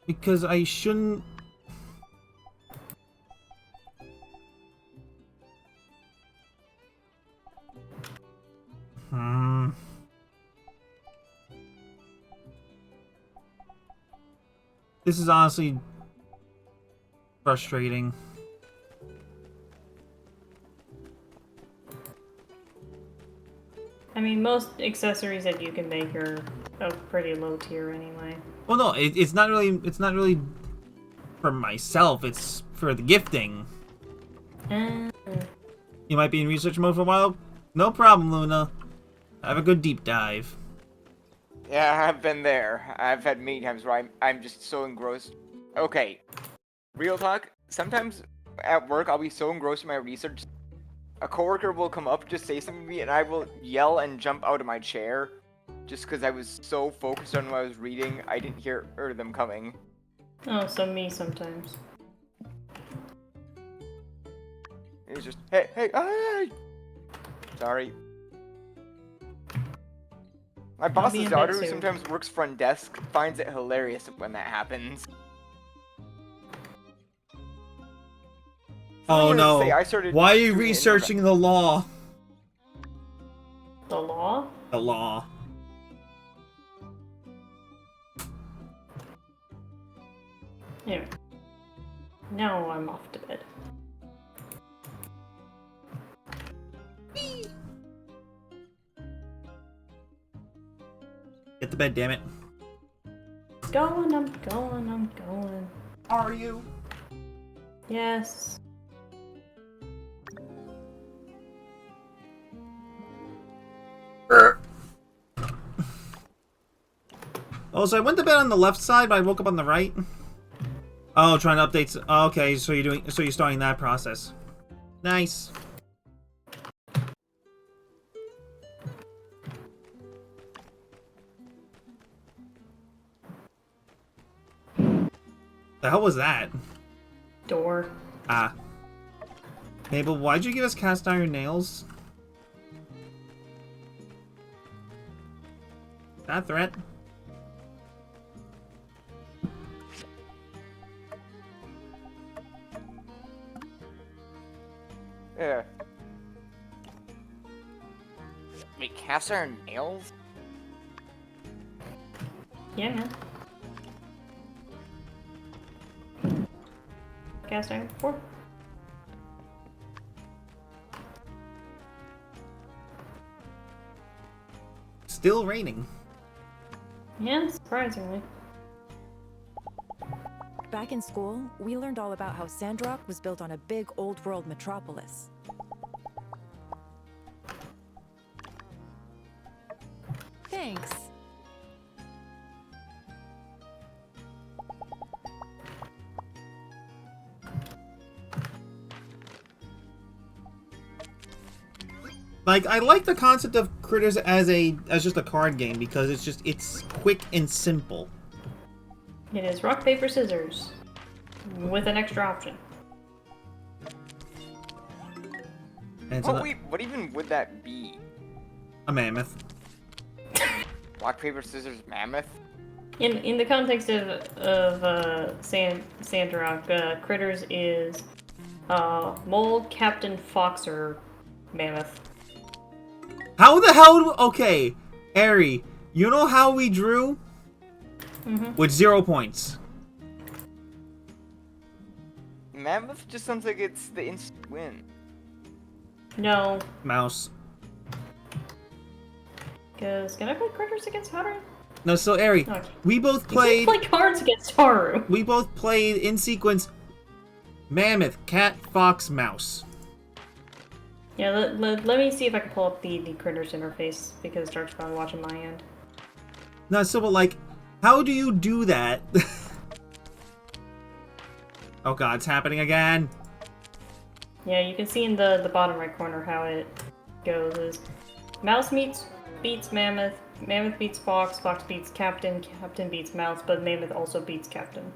Because I shouldn't... This is honestly frustrating. I mean, most accessories that you can make are of pretty low tier anyway. Well, no, it's not really. It's not really for myself. It's for the gifting. You might be in research mode for a while. No problem, Luna. Have a good deep dive. Yeah, I've been there. I've had many times where I'm just so engrossed. Okay, real talk. Sometimes at work I'll be so engrossed in my research, a coworker will come up, just say something to me, and I will yell and jump out of my chair, just because I was so focused on what I was reading, I didn't hear them coming. Oh, so me sometimes. It's just hey. Sorry. My boss's in daughter, bed who soon. sometimes works front desk, finds it hilarious when that happens. Oh Needless to no! say, I started Why are you doing it in researching the law? The law? The law. Anyway. Now I'm off to bed. to bed, damn it. Going, I'm going, I'm going. Are you? Yes. Oh, so I went to bed on the left side, but I woke up on the right. Oh, trying to update. Okay, so you're starting that process. Nice. The hell was that? Door. Ah. Mabel, why'd you give us cast iron nails? That threat? Yeah. Wait, cast iron nails? Yeah, man. Cast iron before. Still raining. Yeah, surprisingly. Back in school, we learned all about how Sandrock was built on a big old world metropolis. Thanks. Like, I like the concept of Critters as just a card game because it's quick and simple. It is rock, paper, scissors. With an extra option. And so Oh wait, what even would that be? a mammoth. Rock, paper, scissors, mammoth? In the context of Sandrock, Critters is Mole, Captain, Fox, or Mammoth. How the hell? Okay, Ari, you know how we drew? With 0 points. Mammoth just sounds like it's the instant win. No, Mouse. because can I play Critters against Haru? No, so Ari, Okay. we both You can't played. play cards against Haru. We both played in sequence. Mammoth, cat, fox, mouse. Yeah, let me see if I can pull up the Critters interface, because Dark's probably watching my end. No, so but like, how do you do that? Oh god, it's happening again. Yeah, you can see in the bottom right corner how it goes is Mouse beats Mammoth, Mammoth beats Fox, Fox beats Captain, Captain beats Mouse, but Mammoth also beats Captain.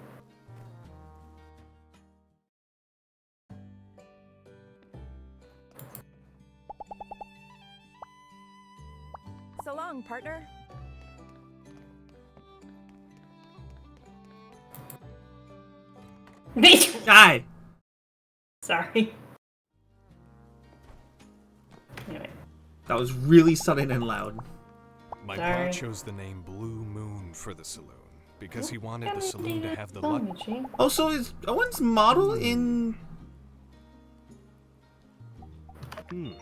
So long, partner. Die! Sorry. Anyway. That was really sudden and loud. My pa chose the name Blue Moon for the saloon because he wanted the saloon to have the luck. Also, is Owen's model in... Is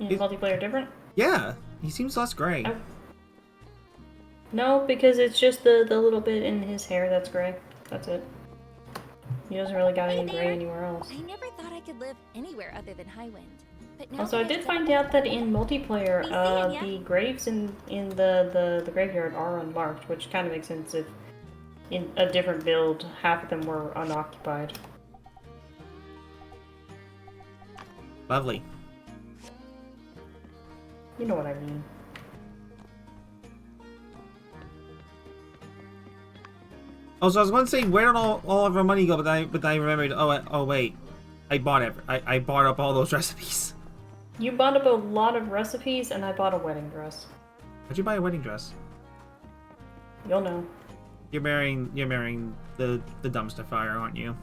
multiplayer different? Yeah, he seems less gray. Oh. No, because it's just the little bit in his hair that's gray. That's it. He doesn't really got any gray anywhere else. I never thought I could live anywhere other than Highwind. But now Also, I did find out that in multiplayer, the graves in the graveyard are unmarked, which kind of makes sense if in a different build, half of them were unoccupied. Lovely. You know what I mean. Oh, so I was going to say, where did all of our money go? But I remembered. Oh wait, I bought I bought up all those recipes. You bought up a lot of recipes, and I bought a wedding dress. Why'd you buy a wedding dress? You'll know. You're marrying the dumpster fire, aren't you?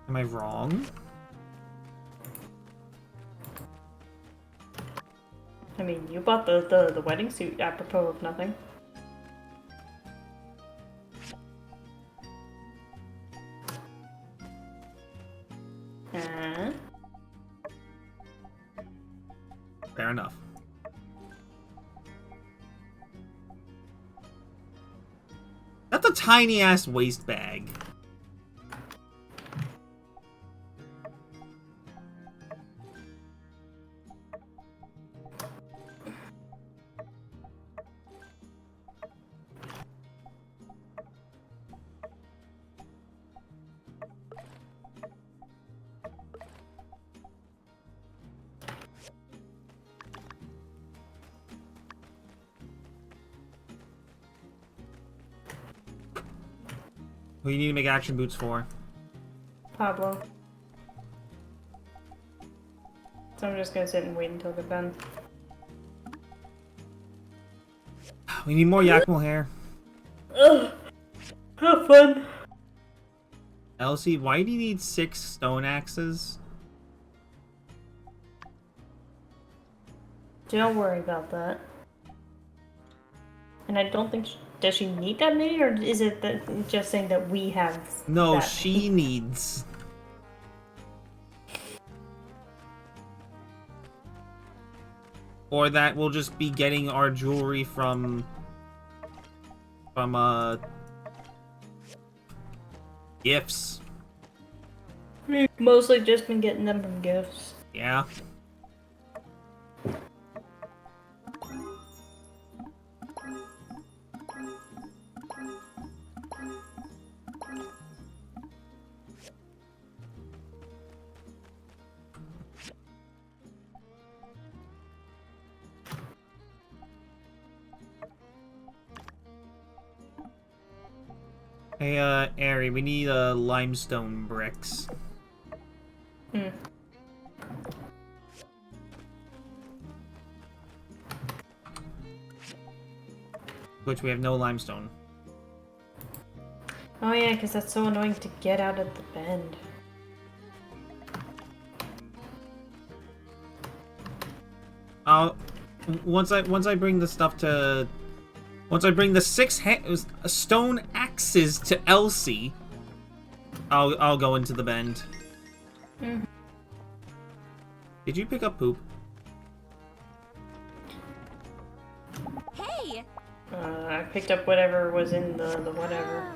Am I wrong? I mean, you bought the wedding suit apropos of nothing. Fair enough. That's a tiny ass waste bag. Who you need to make action boots for? Pablo. So I'm just gonna sit and wait until they're done. We need more Yakmo hair. Ugh! Have fun! Elsie, why do you need 6 stone axes? Don't worry about that. And I don't think... Does she need that many, or is it that just saying that we have No, that she needs. Or that we'll just be getting our jewelry from gifts. We've mostly just been getting them from gifts. Yeah. Hey, Ari, we need, limestone bricks. Hmm. Which we have no limestone. Oh yeah, because that's so annoying to get out of the bend. Once I bring the stuff to... Once I bring the 6 stone axes to Elsie, I'll go into the bend. Mm. Did you pick up poop? Hey! I picked up whatever was in the whatever.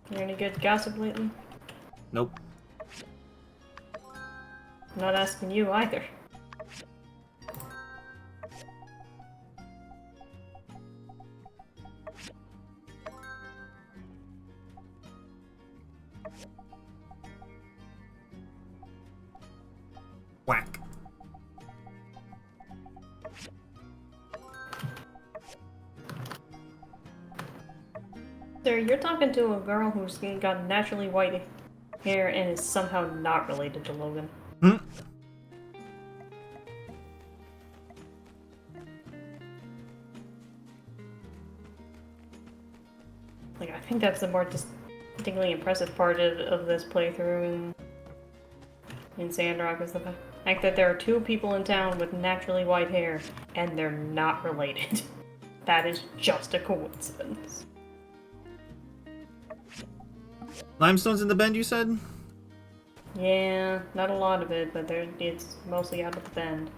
You any good gossip lately? Nope. I'm not asking you either. Whack. Sir, you're talking to a girl who's got naturally white hair and is somehow not related to Logan. Hmm? Like, I think that's the more distinctly impressive part of this playthrough in Sandrock is the fact that there are 2 people in town with naturally white hair, and they're not related. That is just a coincidence. Limestone's in the bend, you said? Yeah, not a lot of it, but it's mostly out of the bend.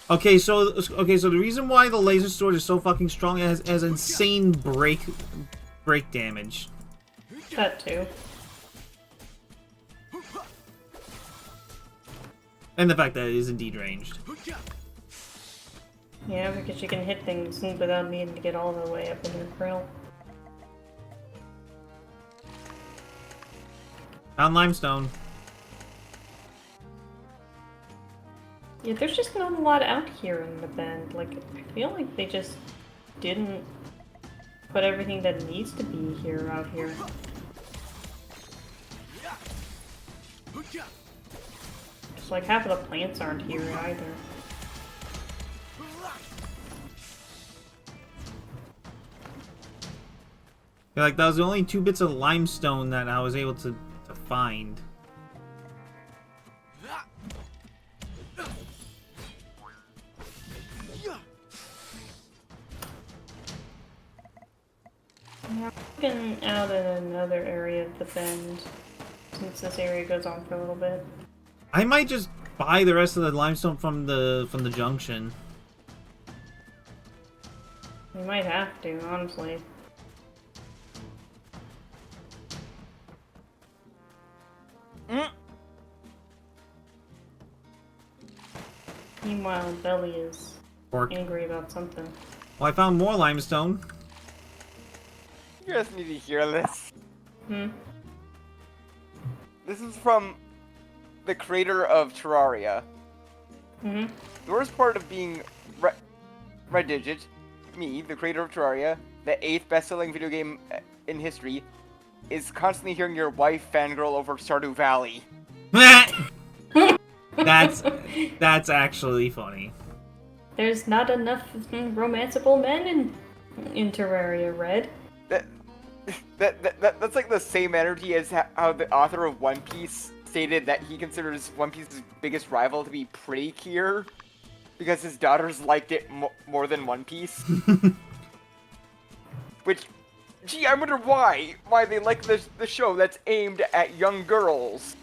Okay, so the reason why the laser sword is so fucking strong, it has insane break damage. That too. And the fact that it is indeed ranged. Yeah, because you can hit things without needing to get all the way up in the grill. Found limestone. Yeah, there's just not a lot out here in the bend. Like, I feel like they just didn't put everything that needs to be here out here. Just like half of the plants aren't here either. Like, that was the only 2 bits of limestone that I was able to find. Yeah, I'm looking out in another area of the bend, since this area goes on for a little bit. I might just buy the rest of the limestone from the junction. You might have to, honestly. Meanwhile, Belly is angry about something. Well, I found more limestone. You guys need to hear this. Hmm? This is from the creator of Terraria. Mm-hmm. The worst part of being Red Digit, me, the creator of Terraria, the 8th best-selling video game in history, is constantly hearing your wife fangirl over Stardew Valley. That's actually funny. There's not enough romanceable men in Terraria, Red. That's like the same energy as how the author of One Piece stated that he considers One Piece's biggest rival to be Pretty Cure because his daughters liked it more than One Piece. Which, gee, I wonder why they like the show that's aimed at young girls.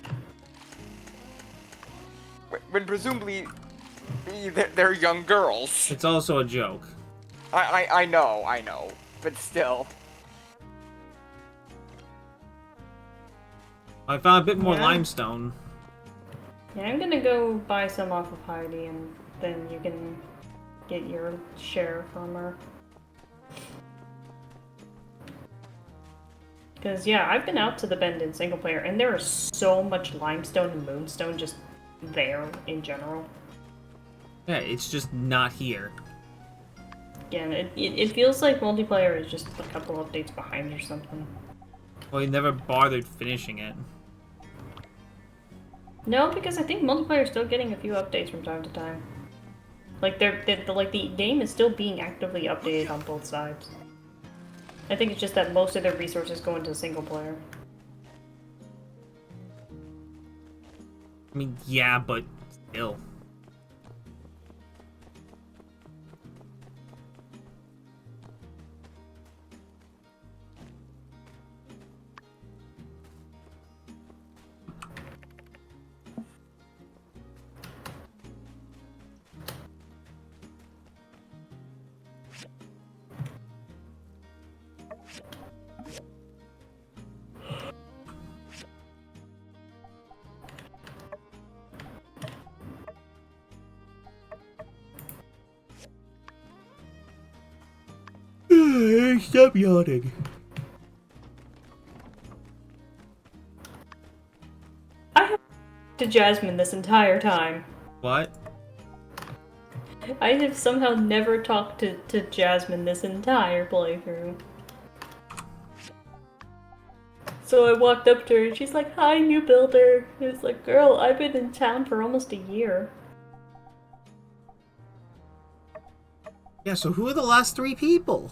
When presumably they're young girls. It's also a joke. I know, but still. I found a bit more limestone. Yeah, I'm gonna go buy some off of Heidi, and then you can get your share from her. Because, yeah, I've been out to the bend in single player, and there is so much limestone and moonstone just there in general. Yeah, it's just not here. Again, it feels like multiplayer is just a couple updates behind or something. Well, he never bothered finishing it. No, because I think multiplayer is still getting a few updates from time to time. Like the game is still being actively updated on both sides. I think it's just that most of their resources go into single player. I mean, yeah, but still. Stop yawning. I have to Jasmine this entire time. What? I have somehow never talked to Jasmine this entire playthrough. So I walked up to her and she's like, "Hi, new builder." And it's like, "Girl, I've been in town for almost a year." Yeah, so who are the last 3 people?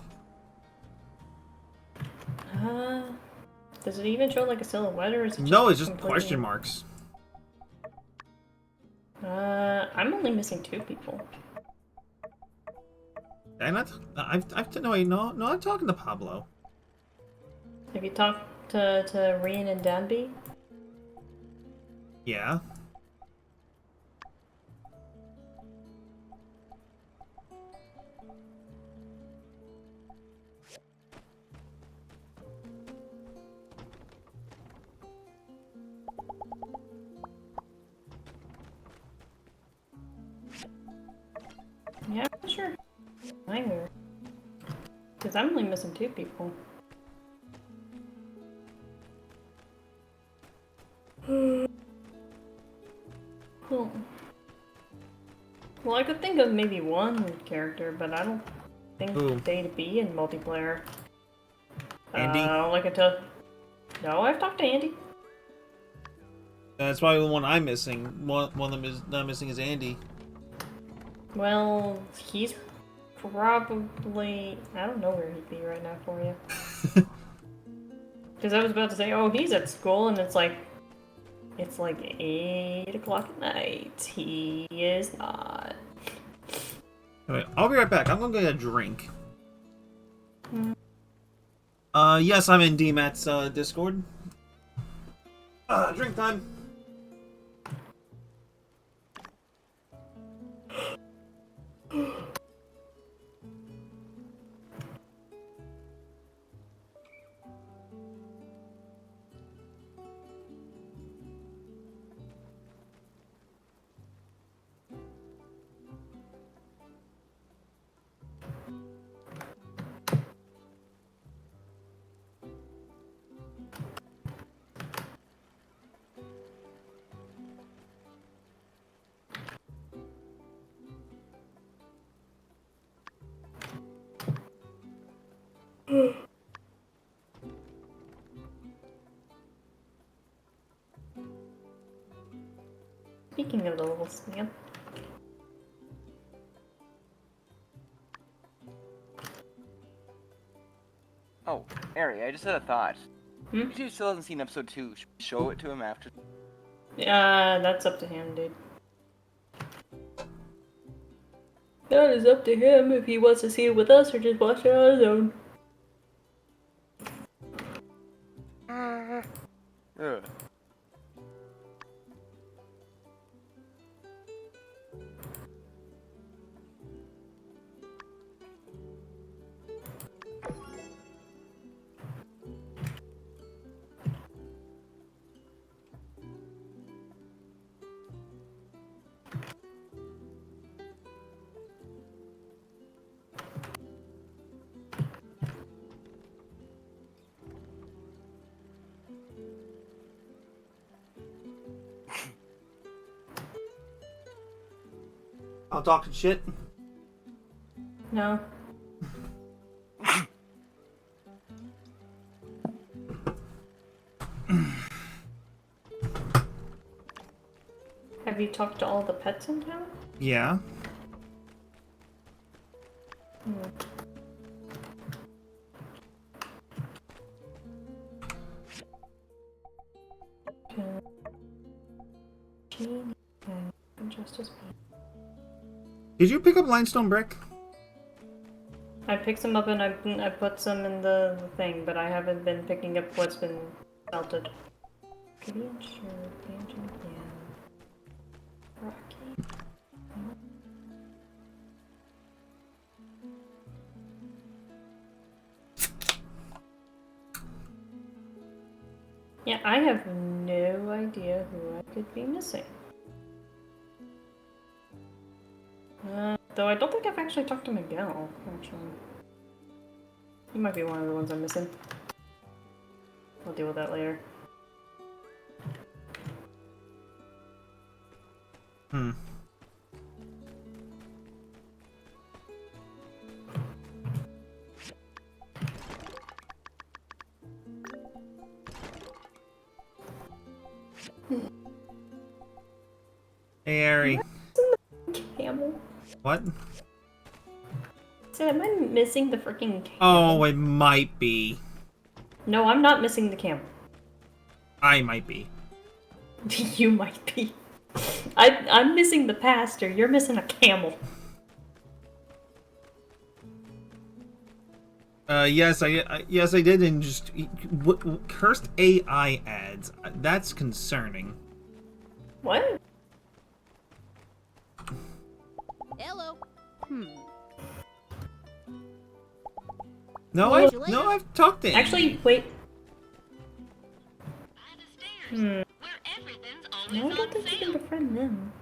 Does it even show like a silhouette or is it No, it's just completely... question marks. I'm only missing 2 people. I'm not. No, I'm talking to Pablo. Have you talked to Rian and Danby? Yeah. Yeah, I'm not sure. Either. Because I'm only missing 2 people. Cool. Well, I could think of maybe one character, but I don't think they'd be in multiplayer. Andy? Like I tell. No, I've talked to Andy. That's probably the one I'm missing. One of them is not missing is Andy. Well, he's probably... I don't know where he'd be right now for you. Because I was about to say, oh, he's at school, and it's like 8 o'clock at night. He is not. Alright, I'll be right back. I'm gonna get a drink. Yes, I'm in DMAT's Discord. Drink time. Speaking of the little snap. Oh, Ari, I just had a thought. Hmm? He still hasn't seen episode 2. Should we show it to him after? That's up to him, dude. That is up to him if he wants to see it with us or just watch it on his own. Ugh. I'm talking shit. No. Have you talked to all the pets in town? Yeah. Justice. Did you pick up limestone brick? I picked some up and I put some in the thing, but I haven't been picking up what's been melted. Gideon, sure, Banjo, yeah. Rocky. Yeah, I have no idea who I could be missing. Though I don't think I've actually talked to Miguel, actually. He might be one of the ones I'm missing. I'll deal with that later. Hey, Ari. Camel? What? So am I missing the freaking camel? Oh, it might be. No, I'm not missing the camel. I might be. You might be. I'm missing the pastor. You're missing a camel. Yes, I did, and just cursed AI ads. That's concerning. What? Hello. No, I've talked to him. Actually, wait. By the stairs, where everything's always No, I don't on think you sale. can befriend them.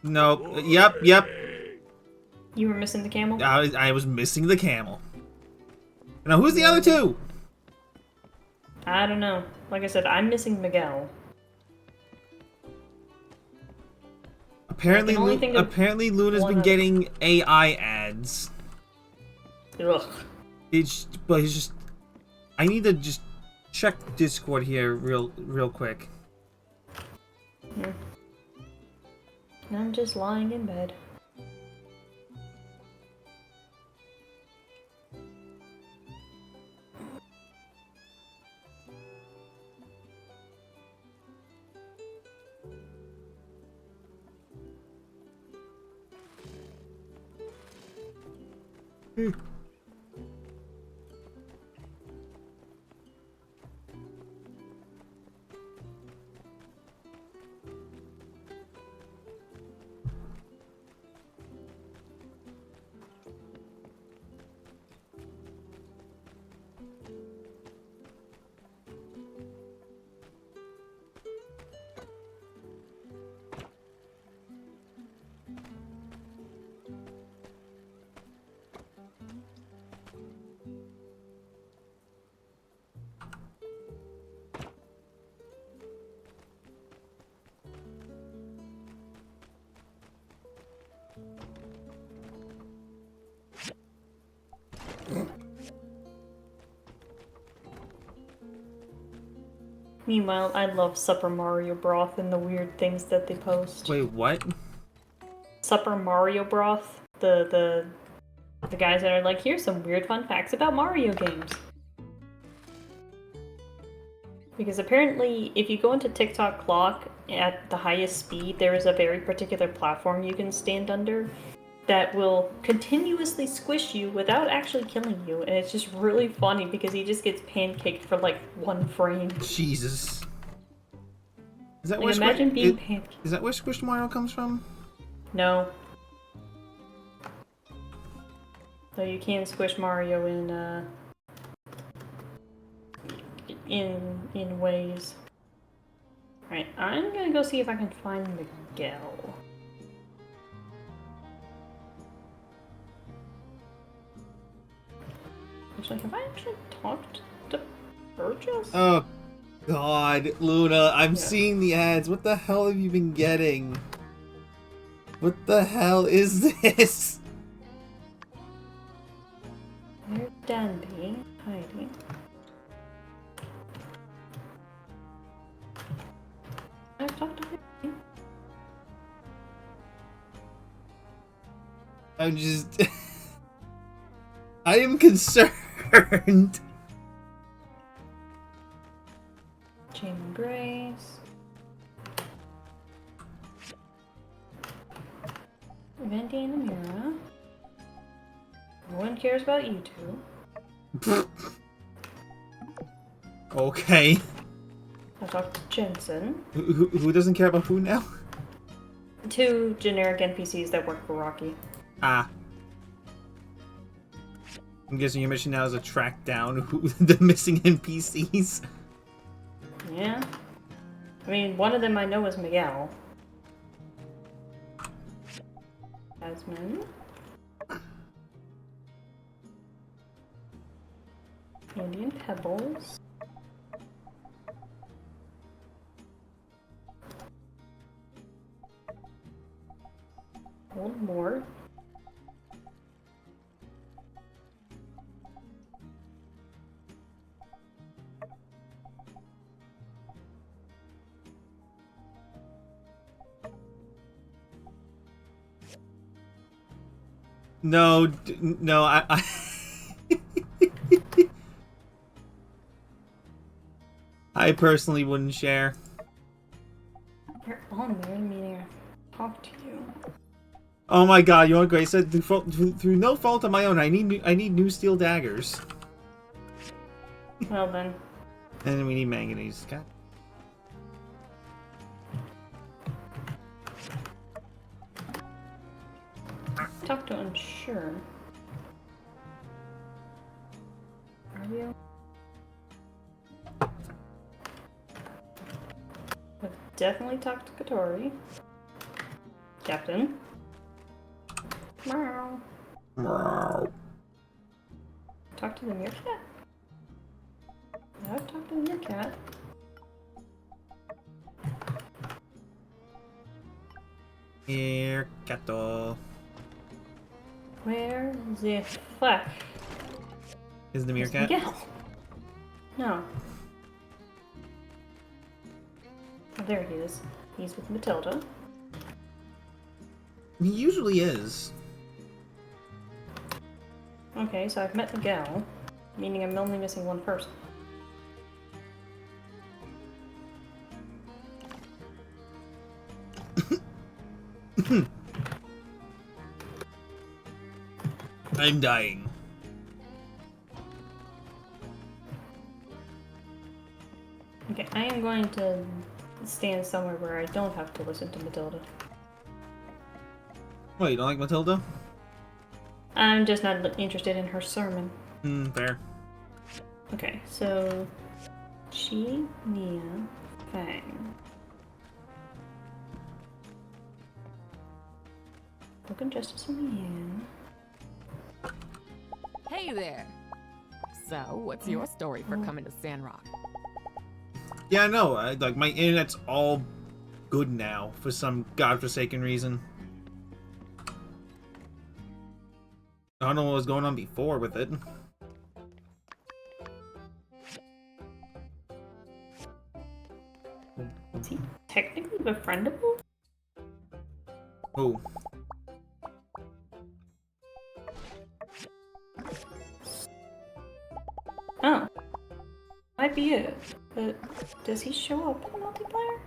No. Yep. You were missing the camel? I was missing the camel. Now, who's the other two? I don't know. Like I said, I'm missing Miguel. Apparently, I can only think of apparently Luna's one been other. getting AI ads. Ugh. But it's just. I need to just check Discord here real quick. I'm just lying in bed. Meanwhile, I love Super Mario Broth and the weird things that they post. Wait, what? Super Mario Broth, the guys that are like, here's some weird fun facts about Mario games. Because apparently, if you go into TikTok clock at the highest speed, there is a very particular platform you can stand under that will continuously squish you without actually killing you. And it's just really funny because he just gets pancaked for like 1 frame. Jesus. Is that Like, where imagine being pancaked. Is that where Squished Mario comes from? No. Though you can squish Mario in ways. Alright, I'm gonna go see if I can find Miguel. Actually, have I actually talked to Burgess? Oh, God, Luna, I'm seeing the ads. What the hell have you been getting? What the hell is this? Where's Danby hiding? I've talked to him. I'm just... I am concerned. Jamie Grace. Venti and Amira. No one cares about you two. Okay. I talked to Jensen. Who doesn't care about who now? 2 generic NPCs that work for Rocky. Ah. I'm guessing your mission now is to track down the missing NPCs. Yeah. I mean, one of them I know is Miguel. Jasmine. Indian Pebbles. Old Mort. No, no, I I personally wouldn't share. You're on there, meaning I talk to you. Oh my God! You know what Grace said? Through no fault of my own, I need new steel daggers. Well then. And we need manganese. God. Talk to Unsure. Are you? I've definitely talked to Katori. Captain. Meow. Meow. Talk to the meerkat? Yeah, I've talked to the meerkat. Meerkato. Where the fuck Is the is meerkat? Miguel? No. Oh, there he is. He's with Matilda. He usually is. Okay, so I've met Miguel, meaning I'm only missing one person. I'm dying. Okay, I am going to stand somewhere where I don't have to listen to Matilda. Wait, you don't like Matilda? I'm just not interested in her sermon. Fair. Okay, so... Chi, Nia, Fang. Token Justice and Leanne. Hey there! So, what's your story for coming to Sandrock? Yeah, I know. Like, my internet's all good now for some godforsaken reason. I don't know what was going on before with it. Is he technically befriendable? Oh. Oh. Might be it. But does he show up in multiplayer?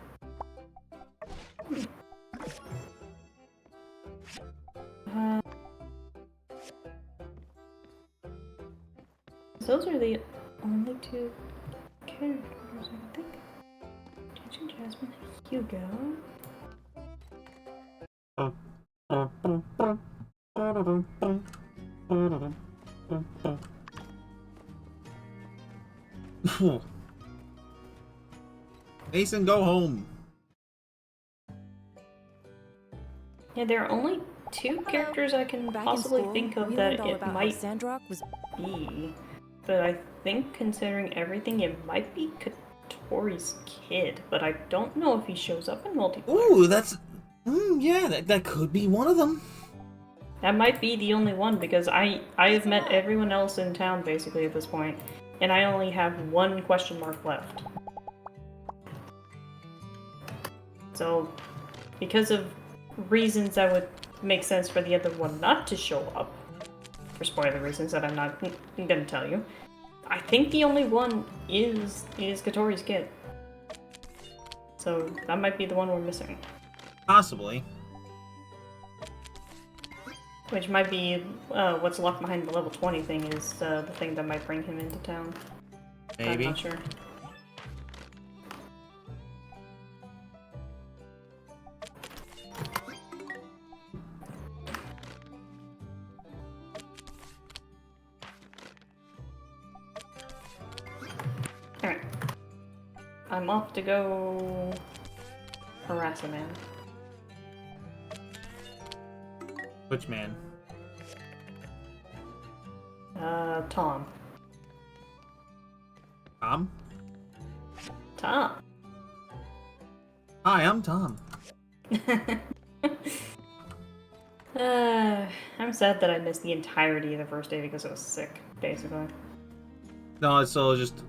Those are the only two characters, I think. Ginger, Jasmine, and Hugo. Mason, go home. Yeah, there are only two characters I can Back in possibly school, think of we that learned all it about how might Sandrock was be. But I think considering everything, it might be Katori's kid. But I don't know if he shows up in multiplayer. Ooh, that's... yeah, that could be one of them. That might be the only one because I have met everyone else in town basically at this point, and I only have one question mark left. So, because of reasons that would make sense for the other one not to show up, for spoiler reasons that I'm not gonna tell you, I think the only one is Katori's kid. So that might be the one we're missing. Possibly. Which might be what's locked behind the level 20 thing is the thing that might bring him into town. Maybe. I'm not sure. Alright. I'm off to go harass a man. Which man? Tom. Tom? Tom. Hi, I'm Tom. I'm sad that I missed the entirety of the first day because I was sick, basically. No, it's all just...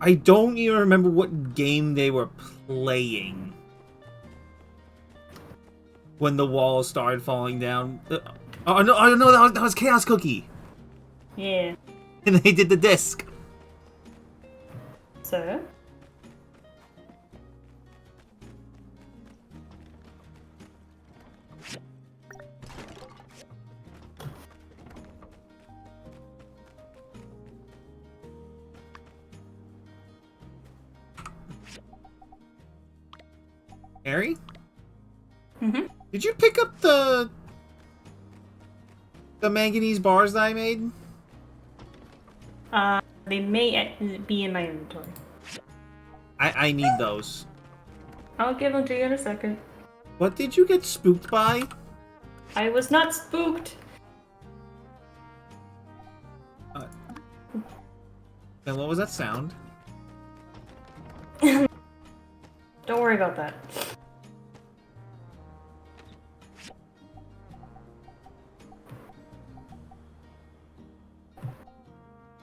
I don't even remember what game they were playing when the walls started falling down. Oh no, that was Chaos Cookie! Yeah. And they did the disc. So? Harry? Mm-hmm. Did you pick up the manganese bars that I made? They may be in my inventory. I need those. I'll give them to you in a second. What did you get spooked by? I was not spooked! And what was that sound? Don't worry about that.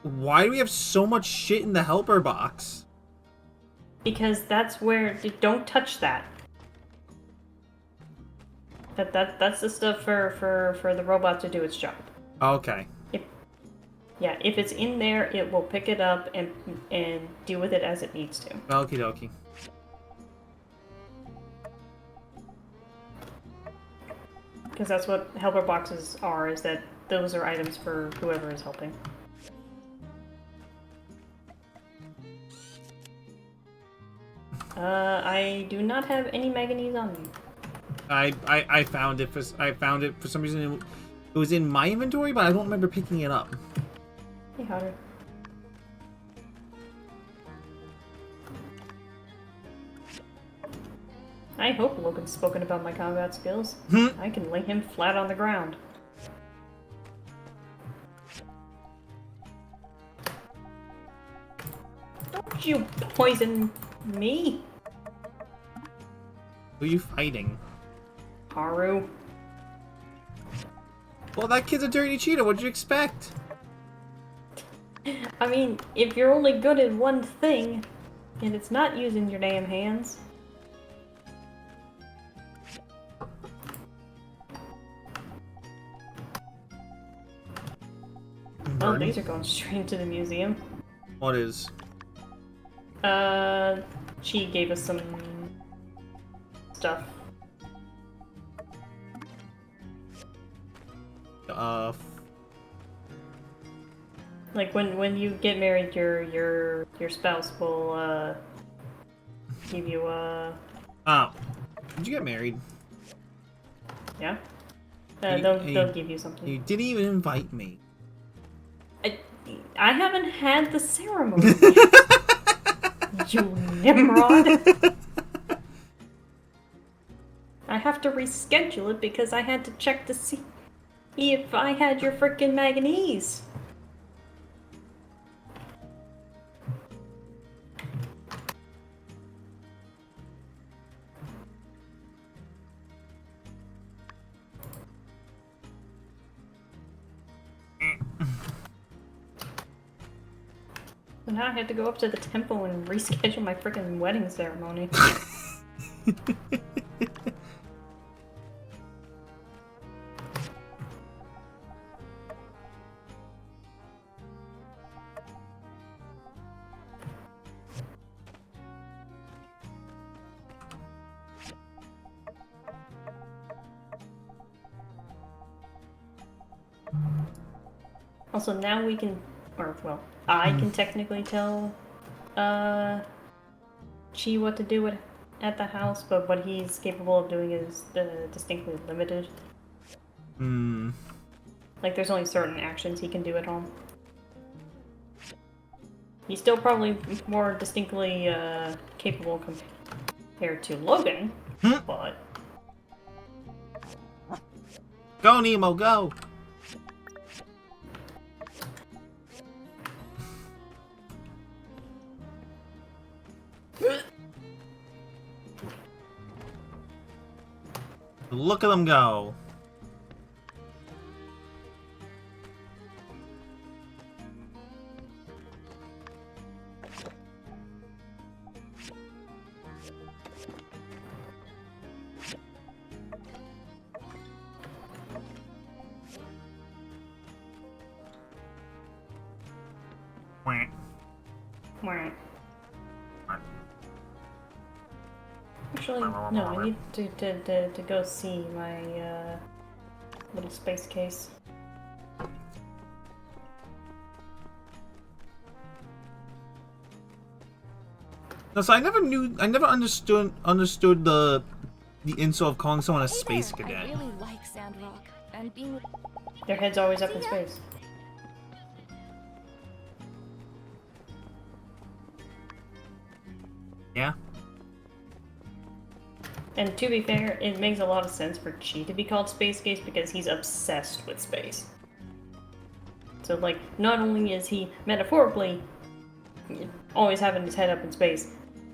Why do we have so much shit in the helper box? Because that's where... Don't touch that. That's the stuff for the robot to do its job. Okay. Yeah, if it's in there, it will pick it up and deal with it as it needs to. Okie dokie. Because that's what helper boxes are, is that those are items for whoever is helping. I do not have any manganese on me. I found it for some reason. It was in my inventory, but I don't remember picking it up. Hey, Haru. I hope Logan's spoken about my combat skills. I can lay him flat on the ground. Don't you poison me, Who are you fighting? Haru. Well, that kid's a dirty cheater. What'd you expect? I mean, if you're only good at one thing, and it's not using your damn hands. Oh, these are going straight into the museum. What is? She gave us some stuff. Like when you get married, your spouse will give you Oh, did you get married? yeah. And They'll give you something. You didn't even invite me. I haven't had the ceremony yet. You Nimrod. I have to reschedule it because I had to check to see if I had your frickin' manganese. So now I have to go up to the temple and reschedule my frickin' wedding ceremony. Also, now we can, or well, I can technically tell Chi what to do at the house, but what he's capable of doing is distinctly limited. Like, there's only certain actions he can do at home. He's still probably more distinctly capable compared to Logan, but... Go, Nemo, go! Look at them go. Actually, no, I need to go see my little space case. No, so I never understood the insult of calling someone a space cadet. I really like Sandrock and being. Their head's always up in space. Yeah. And to be fair, it makes a lot of sense for Chi to be called Space Case because he's obsessed with space. So, like, not only is he metaphorically always having his head up in space,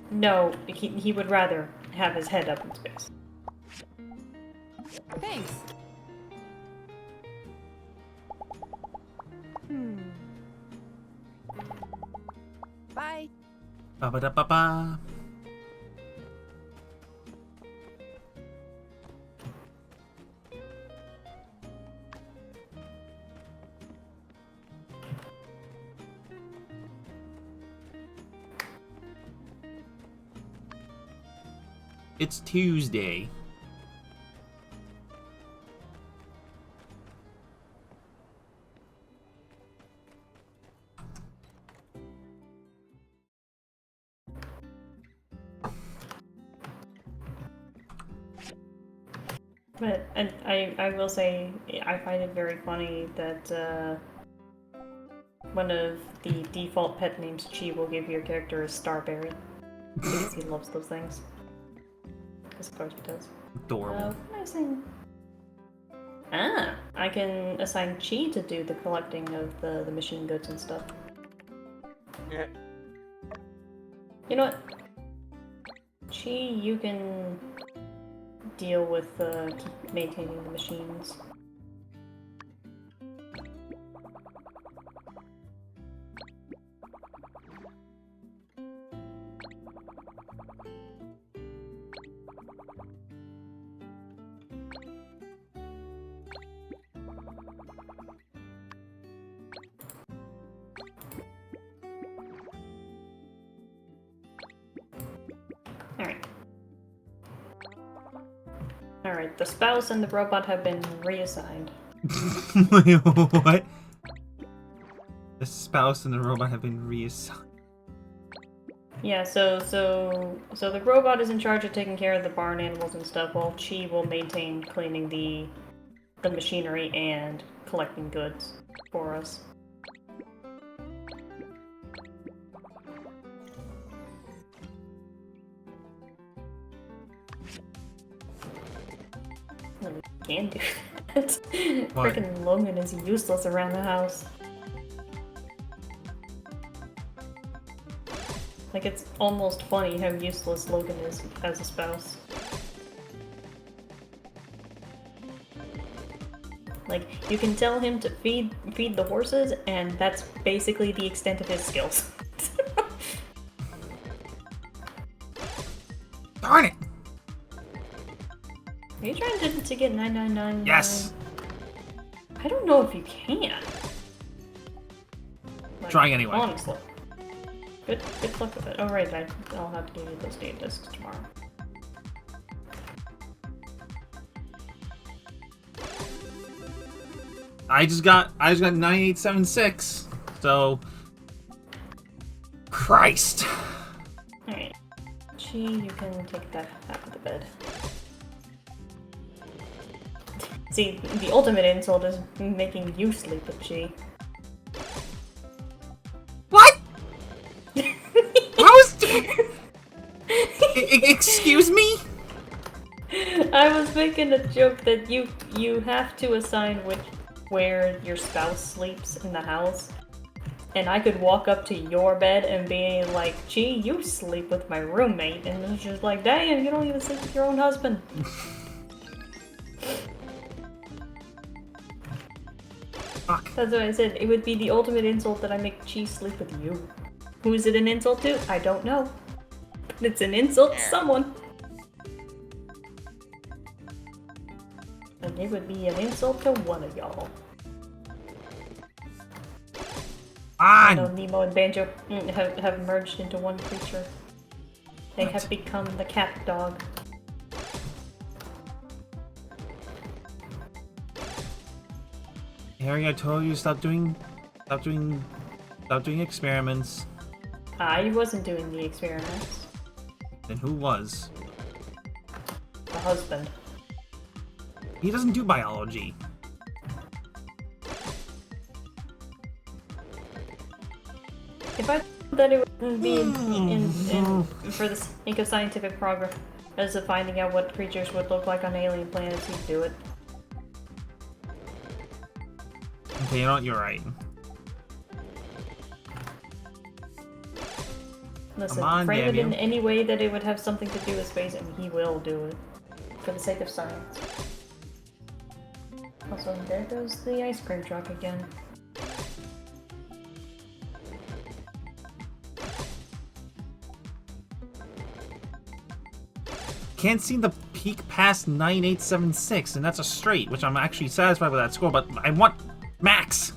no, he would rather have his head up in space. Thanks. Bye. Ba-ba-da-ba-ba. It's Tuesday. But and I will say I find it very funny that one of the default pet names Chi will give your character is Starberry because he loves those things. Because of course he does. Adorable. What am I saying? Ah, I can assign Chi to do the collecting of the machine goods and stuff. Yeah. You know what? Chi, you can deal with maintaining the machines. Alright, the spouse and the robot have been reassigned. Wait, what? The spouse and the robot have been reassigned. Yeah, so the robot is in charge of taking care of the barn animals and stuff, while Chi will maintain cleaning the machinery and collecting goods for us. No, we can do that. What? Freaking Logan is useless around the house. Like, it's almost funny how useless Logan is as a spouse. Like, you can tell him to feed the horses, and that's basically the extent of his skills. Darn it! Are you trying to get 999? Yes! I don't know if you can. Like, Trying anyway. Honestly. Good luck with it. Oh right, I'll have to give you those data discs tomorrow. I just got 9876. So Christ. Alright. Chi, you can take that out of the bed. See, the ultimate insult is making you sleep with Chi. What? How is excuse me? I was making a joke that you have to assign where your spouse sleeps in the house. And I could walk up to your bed and be like, gee, you sleep with my roommate. And it's just like, damn, you don't even sleep with your own husband. Fuck. That's what I said. It would be the ultimate insult that I make Chi sleep with you. Who is it an insult to? I don't know. But it's an insult to someone. And it would be an insult to one of y'all. I know Nemo and Banjo have merged into one creature. They have become the cat dog. Harry, I told you stop doing experiments. I wasn't doing the experiments. Then who was? The husband. He doesn't do biology. If I thought that it would be for the sake of scientific progress, as of finding out what creatures would look like on alien planets, he'd do it. Okay, you know what? You're right. Listen, Come on, frame it in Daniel. any way that it would have something to do with space, and he will do it. For the sake of science. Also, there goes the ice cream truck again. Can't seem to peek past 9876, and that's a straight, which I'm actually satisfied with that score, but I want max!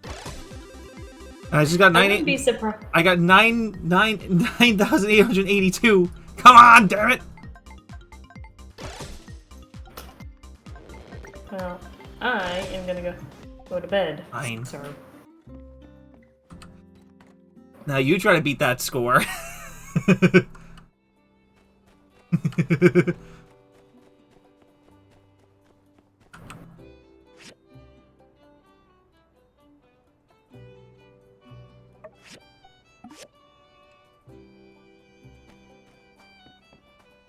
And I just got I wouldn't be surprised. I got 9,882. Come on, damn it! Well, I am gonna go to bed. Fine. Sorry. Now you try to beat that score.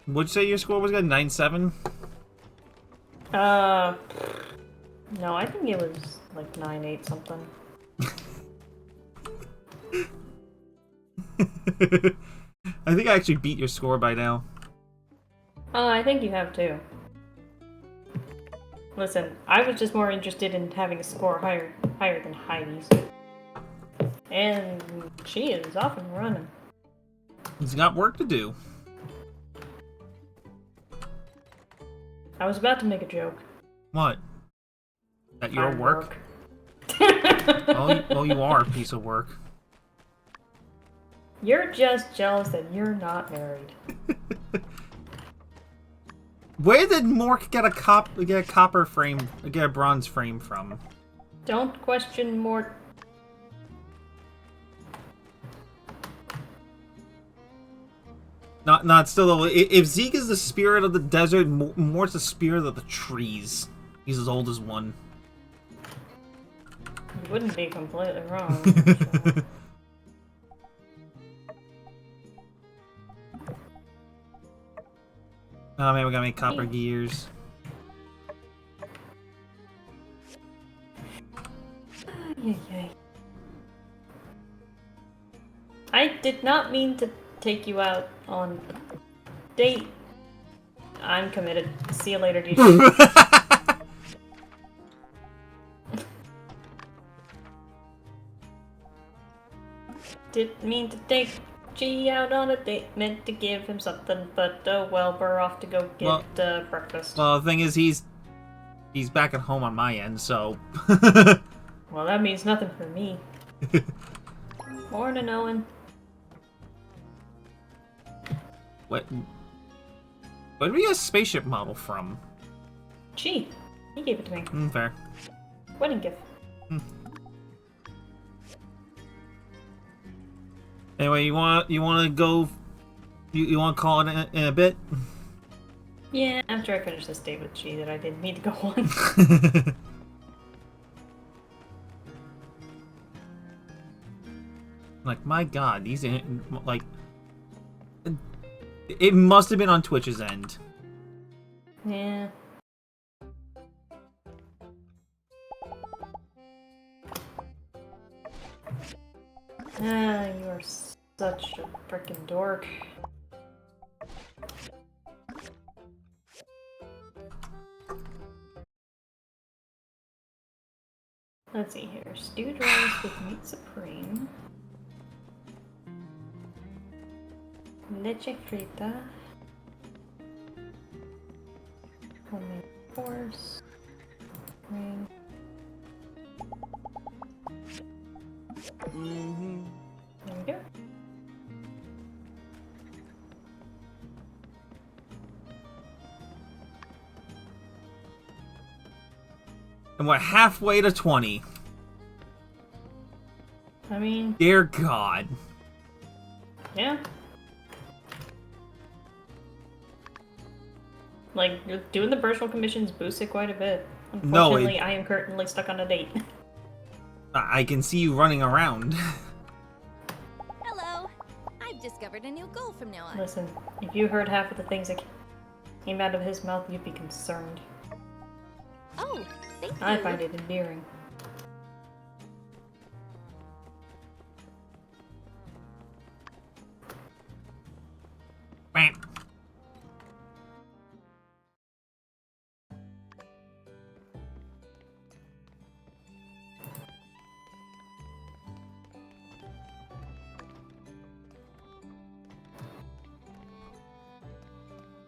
What'd you say your score was again? 9.7? No, I think it was like 9.8 something. I think I actually beat your score by now. I think you have too. Listen, I was just more interested in having a score higher than Heidi's. And she is off and running. He's got work to do. I was about to make a joke. What? That your Fine work? Well, you are a piece of work. You're just jealous that you're not married. Where did Mork get a bronze frame from? Don't question more. Not still though. If Zeke is the spirit of the desert, Mort's the spirit of the trees. He's as old as one. You wouldn't be completely wrong. Oh man, we gotta make copper gears. I did not mean to take you out on a date. I'm committed. See you later, DJ. Didn't mean to take G out on a date. Meant to give him something, but oh well, we're off to go get breakfast. Well, the thing is, he's back at home on my end, so. Well, that means nothing for me. Morning, Owen. What? Where did we get a spaceship model from? Gee, he gave it to me. Fair. Wedding gift. Anyway, you want to go? You want to call it in a bit? Yeah, after I finish this date with G that I didn't need to go on. Like, my God, these like. It must have been on Twitch's end. Yeah. Ah, you are such a frickin' dork. Let's see here. Stewed rice with meat supreme. Leche frita. Homemade horse. Ring. There we go. And we're halfway to 20. I mean... Dear God. Yeah. Like, doing the personal commissions boosts it quite a bit. Unfortunately, I am currently stuck on a date. I can see you running around. Hello. I've discovered a new goal from now on. Listen, if you heard half of the things that came out of his mouth, you'd be concerned. Oh, thank you. I find it endearing.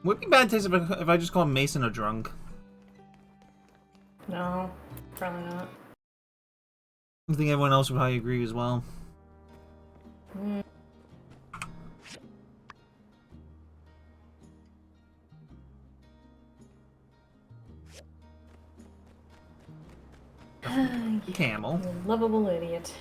Would it be bad taste if I just call Mason a drunk? No, probably not. I think everyone else would probably agree as well. Camel. You lovable idiot.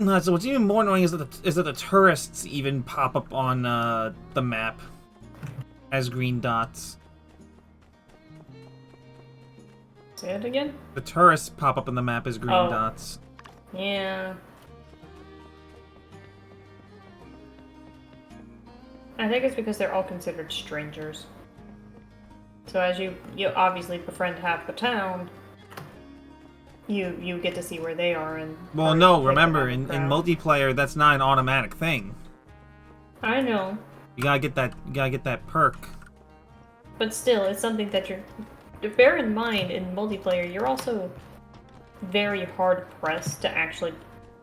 No, so what's even more annoying is that the tourists even pop up on the map as green dots. Say it again? The tourists pop up on the map as green dots. Yeah. I think it's because they're all considered strangers. So as you obviously befriend half the town, you get to see where they are and. Well, no, remember in multiplayer that's not an automatic thing. I know. You gotta get that perk. But still, it's something that you're. Bear in mind, in multiplayer, you're also very hard pressed to actually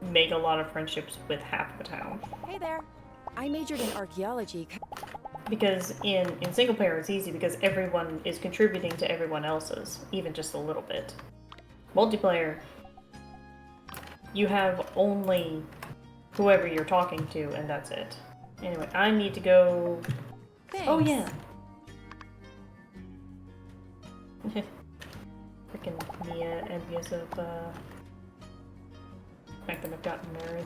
make a lot of friendships with half the town. Hey there. I majored in archaeology. Because in single player it's easy because everyone is contributing to everyone else's, even just a little bit. Multiplayer, you have only whoever you're talking to and that's it. Anyway, I need to go... Thanks. Oh yeah! Freaking Mia envious of the fact that I've gotten married.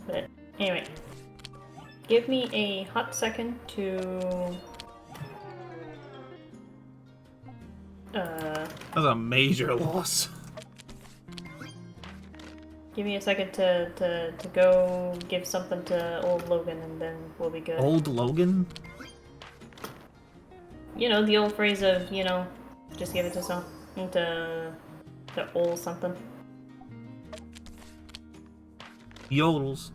But anyway, give me a hot second to That's a major loss. give me a second to go give something to old Logan and then we'll be good. Old Logan? You know, the old phrase of, you know, just give it to old something. Yodels.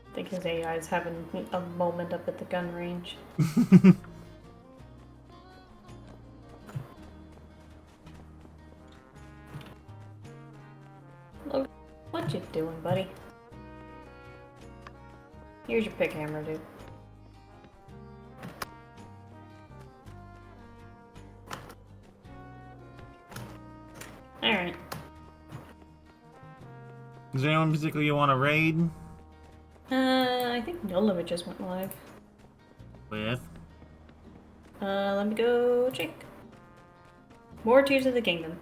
I think his AI is having a moment up at the gun range. Look, what you doing, buddy? Here's your pick hammer, dude. Alright. Is there anyone in particular you want to raid? I think No Limit just went live. With? Let me go check. More Tears of the Kingdom.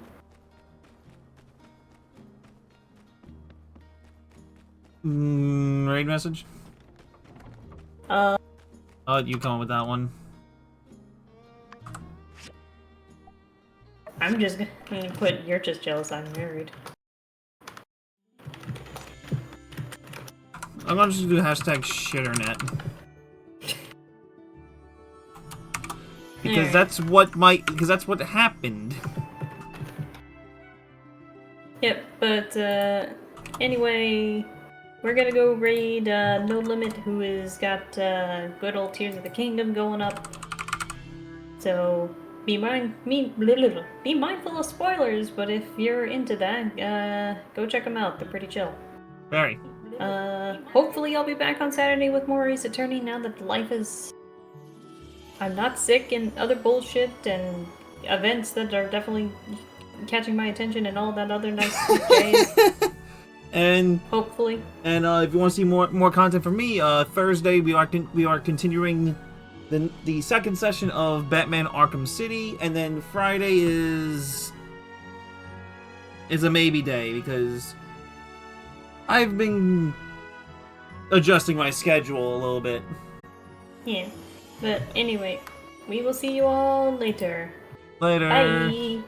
Raid message? Oh, you come with that one. I'm just gonna put, you're just jealous I'm married. I'm gonna just do hashtag shitternet. Because that's what happened. Yep, but anyway, we're gonna go raid No Limit, who has got good old Tears of the Kingdom going up. So be mindful of spoilers, but if you're into that, go check them out. They're pretty chill. Very. Hopefully I'll be back on Saturday with more Ace Attorney now that life is... I'm not sick and other bullshit and events that are definitely catching my attention and all that other nice jazz. And hopefully. And if you want to see more content from me, Thursday we are continuing the second session of Batman Arkham City, and then Friday is a maybe day because I've been adjusting my schedule a little bit. Yeah, but anyway, we will see you all later. Later. Bye.